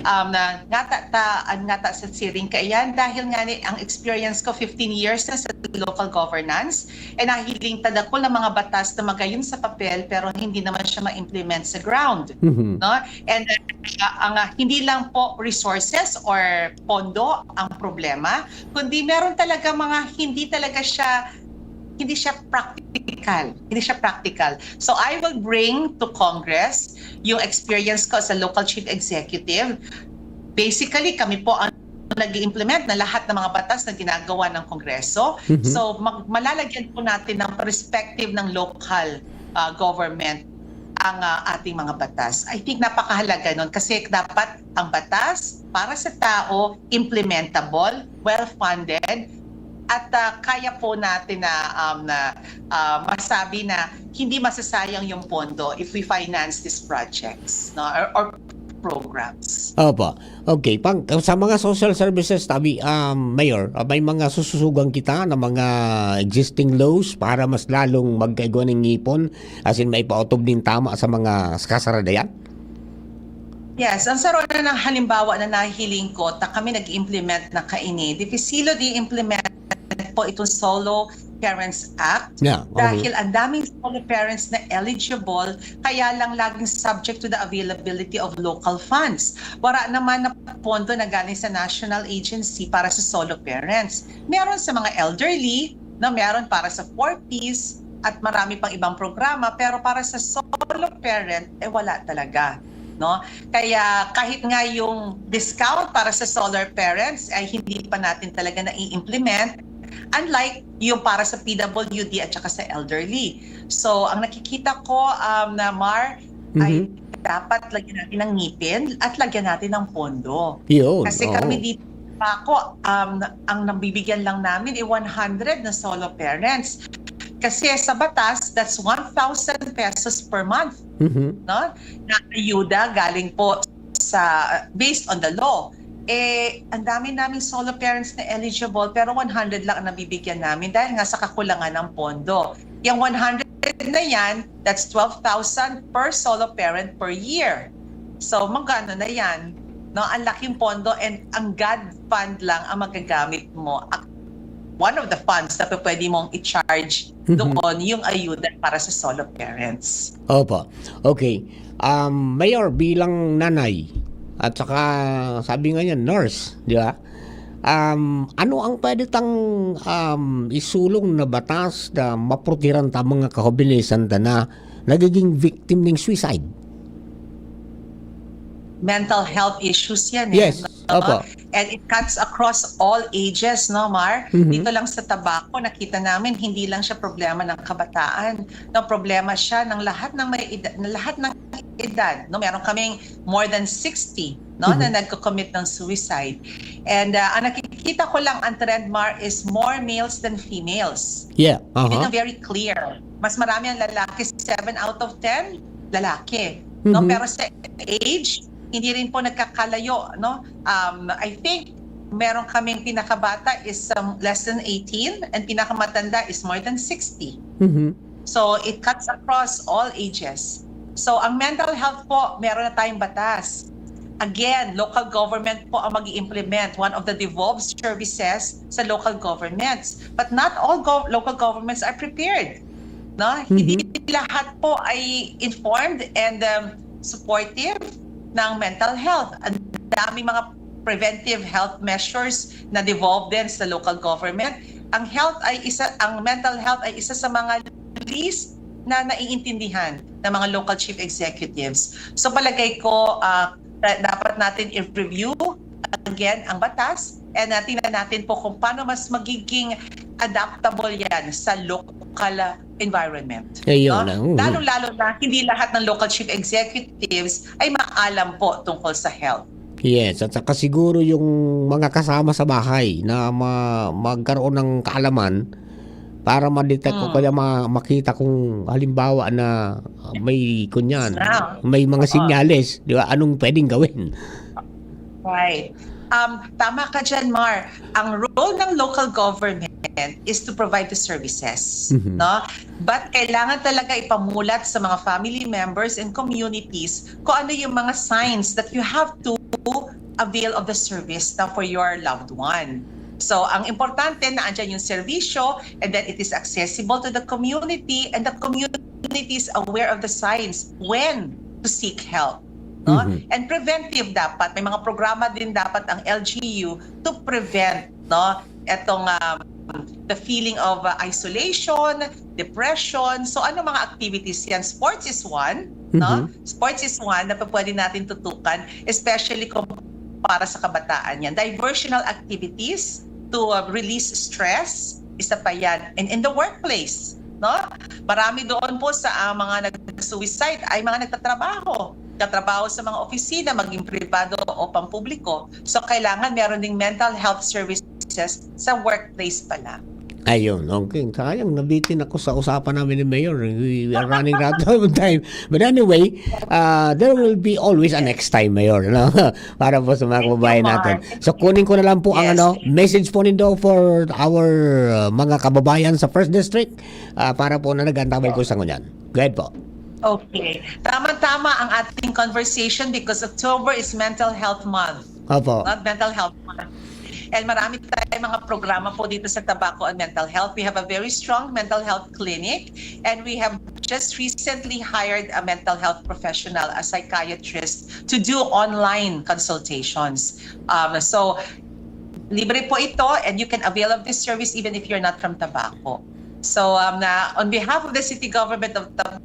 Na ngata sa siring kayan dahil nga ang experience ko 15 years na sa local governance and nahiling tadakol ng mga batas na magayon sa papel pero hindi naman siya ma-implement sa ground, no? And hindi lang po resources or pondo ang problema, kundi meron talaga hindi siya practical. So I will bring to Congress yung experience ko sa local chief executive. Basically, kami po ang nag-implement na lahat ng mga batas na ginagawa ng Kongreso. So malalagyan po natin ng perspective ng local government ang ating mga batas. I think napakahalaga nun kasi dapat ang batas para sa tao, implementable, well-funded, at kaya po natin na masabi na hindi masasayang yung pondo if we finance these projects, no? or programs. Opo. Okay. Sa mga social services, Mayor, may mga sususugan kita na mga existing laws para mas lalong magkaigwa ng ngipon as in may pautob din tama sa mga kasaradayan? Yes, ang saro na ng halimbawa na nahiling ko, kami nag-implement na kaini. Difficilo di implement po itong Solo Parents Act dahil ang daming solo parents na eligible kaya lang laging subject to the availability of local funds. Wala naman na pondo na galing sa national agency para sa solo parents. Meron sa mga elderly, meron para sa 4Ps at marami pang ibang programa pero para sa solo parent, wala talaga. No? Kaya kahit nga yung discount para sa solar parents ay hindi pa natin talaga na-i-implement, unlike yung para sa PWD at saka sa elderly. So ang nakikita ko na ay dapat lagyan natin ng ngipin at lagyan natin ng pondo. Kasi kami dito ang nabibigyan lang namin 100 na solo parents. Kasi sa batas, that's 1,000 pesos per month, no? Na ayuda galing po based on the law. Ang dami naming solo parents na eligible pero 100 lang ang nabibigyan namin dahil nga sa kakulangan ng pondo. Yung 100 na yan, that's 12,000 per solo parent per year. So magkano na yan? No, ang laking pondo, and ang God fund lang ang magagamit mo. One of the funds na pwede mong i-charge doon yung ayuda para sa solo parents. Opo. Okay. Mayor, bilang nanay, at saka sabi nga niya, nurse, di ba? Ano ang pwede tang isulong na batas na maprotiran ta mga kahobilisan na nagiging victim ng suicide? Mental health issues yan. Yes, opo. And it cuts across all ages, no, Mar? Dito lang sa tabako, nakita namin, hindi lang siya problema ng kabataan. No, problema siya ng lahat ng may edad, no? Meron kaming more than 60, no, na nagko-commit ng suicide. And ang nakikita ko lang ang trend, Mar, is more males than females. Yeah. Yun ang very clear. Mas marami ang lalaki, 7 out of 10 lalaki. No, pero sa age, hindi rin po nagkakalayo, no? I think meron kaming pinakabata is less than 18 and pinakamatanda is more than 60. So it cuts across all ages. So ang mental health po, meron na tayong batas. Again, local government po ang mag-i-implement one of the devolved services sa local governments. But not all local governments are prepared. No? Hindi lahat po ay informed and supportive ng mental health. Ang daming mga preventive health measures na devolved din sa local government. Ang mental health ay isa sa mga least na naiintindihan ng mga local chief executives. So palagay ko dapat natin i-review again ang batas and tingnan natin po kung paano mas magiging adaptable yan sa local environment. Lalo-lalo na hindi lahat ng local chief executives ay maalam po tungkol sa health. Yes, at saka siguro yung mga kasama sa bahay na magkaroon ng kaalaman para ma-detect o kaya makita kung halimbawa na may kunyan, may mga sinyales, di ba? Anong pwedeng gawin? Right. Tama ka dyan, Mar. Ang role ng local government is to provide the services. No? But kailangan talaga ipamulat sa mga family members and communities kung ano yung mga signs that you have to avail of the service na for your loved one. So, ang importante na andyan yung serbisyo and that it is accessible to the community and the community is aware of the signs when to seek help. No? And preventive dapat. May mga programa din dapat ang LGU to prevent, no, etong the feeling of isolation, depression. So ano mga activities yan? Sports is one, no? Sports is one na pwede natin tutukan, especially kung para sa kabataan yan. Diversional activities to release stress, isa pa yan. And in the workplace, no? Marami doon po sa mga nag-suicide ay mga nagtatrabaho sa mga opisina, maging privado o pampubliko. So, kailangan meron ding mental health services sa workplace pala. Ayun, okay. Sayang, nabitin ako sa usapan namin ni Mayor. We are running out of time. But anyway, there will be always a next time, Mayor. No? Para po sa mga kababayan natin. So, kunin ko na lang po ang message po nindo for our mga kababayan sa First District para po na nagantabay ko sa ngunyan. Go ahead po. Okay. Tama-tama ang ating conversation because October is Mental Health Month. Opo. Not Mental Health Month. And marami tayong mga programa po dito sa Tobacco and Mental Health. We have a very strong mental health clinic and we have just recently hired a mental health professional, a psychiatrist, to do online consultations. So, libre po ito and you can avail of this service even if you're not from Tobacco. So, on behalf of the City Government of Tobacco,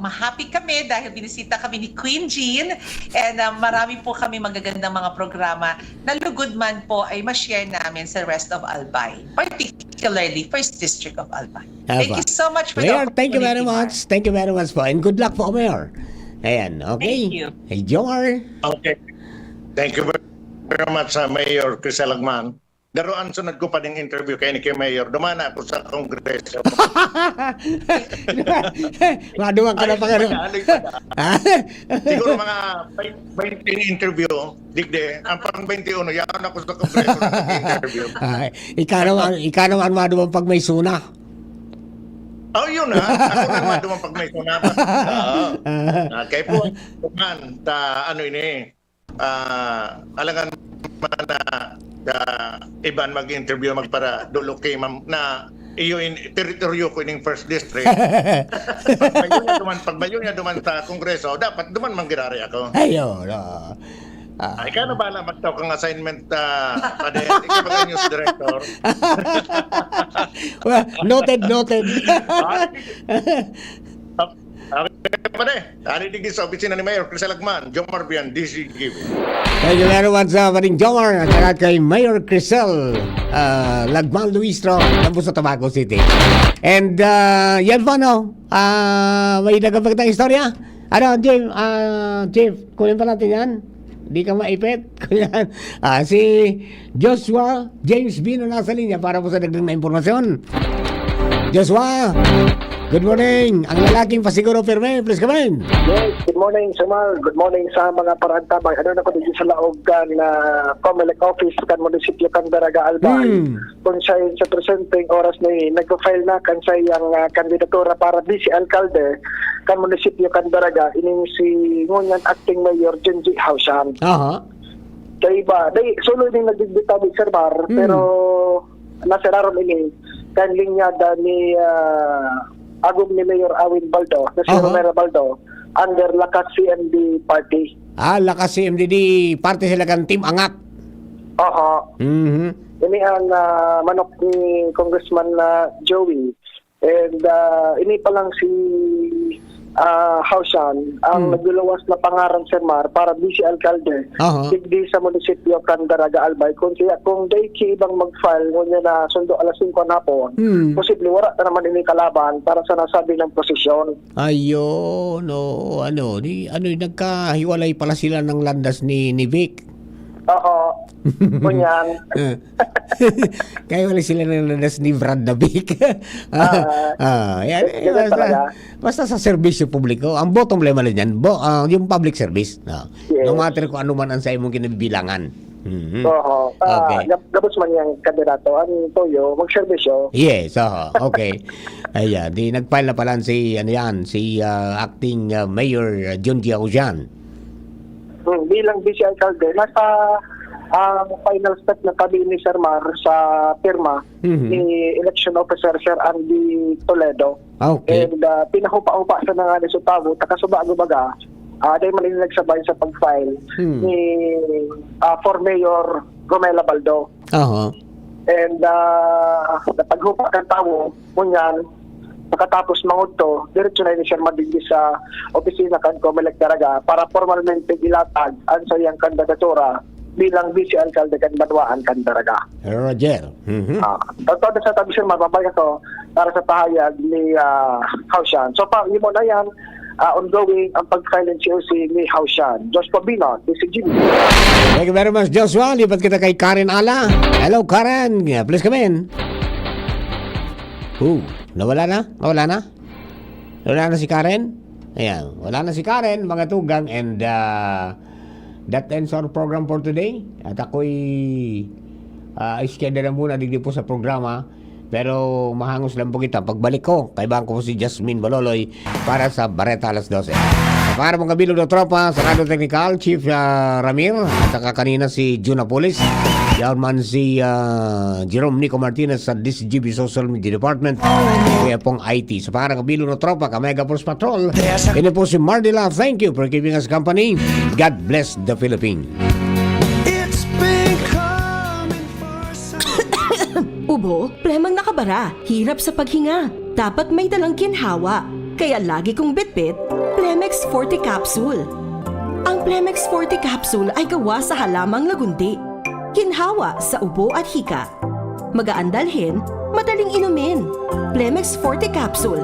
mahappy kami dahil binisita kami ni Queen Jean and marami po kami magagandang mga programa na lugod man po ay ma-share namin sa rest of Albay, particularly First District of Albay. Thank you so much for Mayor, thank you very much. Thank you very much po and good luck po, Mayor. Ayan, okay. Thank you. Hey, Jomar. Okay. Thank you very much, Mayor Chris Alagman. Daroan sunod ko pa ng interview kay Mayor. Dumana ako sa Kongreso. Maduman ka na pa gano'n. Siguro mga 20 interview, digde. Ang pang 21, yan ako sa Kongreso ng interview. Ikaw naman maduman pag may suna. Oh, yun na. Ako naman duman pag may sunapan. Kaya po, duman, ano ini, alangan man na iban mag-interview magpara dulo kay ma'am na iyo in teritoryo ko ining first district. Pagbayo niya duman sa kongreso, dapat duman manggirari ako. Ayun. Ay, kaya na bala magtaw kang assignment ikaw ba news director? Well, noted. Okay pa rin. Ari digis sa opisina ni Mayor Crisel Agman, Jomar Bian, DCGB. Thank you very much sa Maring Jomar at saka kay Mayor Crisel Lagman Luistro ng Buso, Tabaco City. And yan po, no? May nagpagtang istorya? Ano, Chief, kunin pa natin yan. Di ka maipit. Si Joshua James Bino nasa linya para po sa dagdag na impormasyon. Joshua, good morning. Ang lalaking pasiguro firme, please come in. Yes, good morning, Samal. Good morning sa mga parantabang. Ano na ko dito sa laog na Comelec office kan munisipyo kan Daraga Albay. Kung siya sa presenting oras ni nag-file na kan sa iyang kandidatura para vice alcalde kan munisipyo kan Daraga, ining si ngunyan acting mayor Genji Hausan. Kaya iba, solo din nagbigbitaw ni Sir Mar, pero nasiraron ini kan linyada ni agum ni Mayor Awin Baldo, na si Romero Baldo, under Lakas CMD party. Lakas CMD party sila kan Team Angak. Ini ang manok ni Congressman Joey. And ini pa lang si Hausan ang nagluluwas na pangaran Sir Mar para vice alcalde digdi sa munisipyo kan Daraga Albay. Kung day ibang mag-file ngunya na sundo alas 5 hapon, posible wala na naman ini kalaban para sa nasabi ng posisyon. Ayun, nagkahiwalay pala sila ng landas ni Vic. Kunyan. Kaya wala sila ng landas ni Brad na Vic. Basta sa serbisyo publiko, ang bottom line lang yan, yung public service. No matter kung ano man ang sa imong kinabibilangan. Okay. Gabos man yung kandidato, ang toyo, mag-serbisyo. Yes, okay. Ayan, di nag-file na pala si acting Mayor Genji Hausan. Bilang vice alcalde, nasa final step na kami ni Sir Mar sa pirma ni election officer Sir Andy Toledo. Okay. And pinahupa-hupa sa nga ni Sutago, takasuba baga, dahil man nagsabay sa pag-file ni for Mayor Romela Baldo. And napaghupa kang tao, kunyan, pagkatapos mangudto, diretso na ni Sir madigdi sa opisina kan Comelec Daraga para formalmente ilatag ang sayang kandidatura bilang vice alcalde kan Banwaan kan Daraga. Roger. Totoo sa tabi Sir, mababay ako para sa pahayag ni Hausan. So yun mo na yan, ongoing ang pag-file ng COC ni Hausan. Joshua Bino, DCGB. Thank you very much, Joshua. Lipat kita kay Karen Ala. Hello, Karen. Please come in. Nawala na? Wala na si Karen? Ayan, wala na si Karen, mga tugang. And that ends our program for today. At ako'y iskeda na muna digdi po sa programa. Pero mahangos lang po kita. Pagbalik ko, kaibahan ko po si Jasmine Baloloy para sa Bareta alas 12. Para mong kabilog na tropa, sa Radio Technical, Chief Ramir, at saka kanina si Juna Polis. Yaon man si Jerome Nico Martinez sa DCGB Social Media Department. Kaya pong IT. Sa parang kabilog na tropa, Kamega Force Patrol. Ini po si Mardila. Thank you for keeping us company. God bless the Philippines. Ubo, plemang nakabara, hirap sa paghinga. Dapat may dalang ginhawa. Kaya lagi kong bitbit, Plemex Forte Capsule. Ang Plemex Forte Capsule ay gawa sa halamang lagundi. Ginhawa sa ubo at hika. Magaan dalhin, madaling inumin. Plemex Forte Capsule.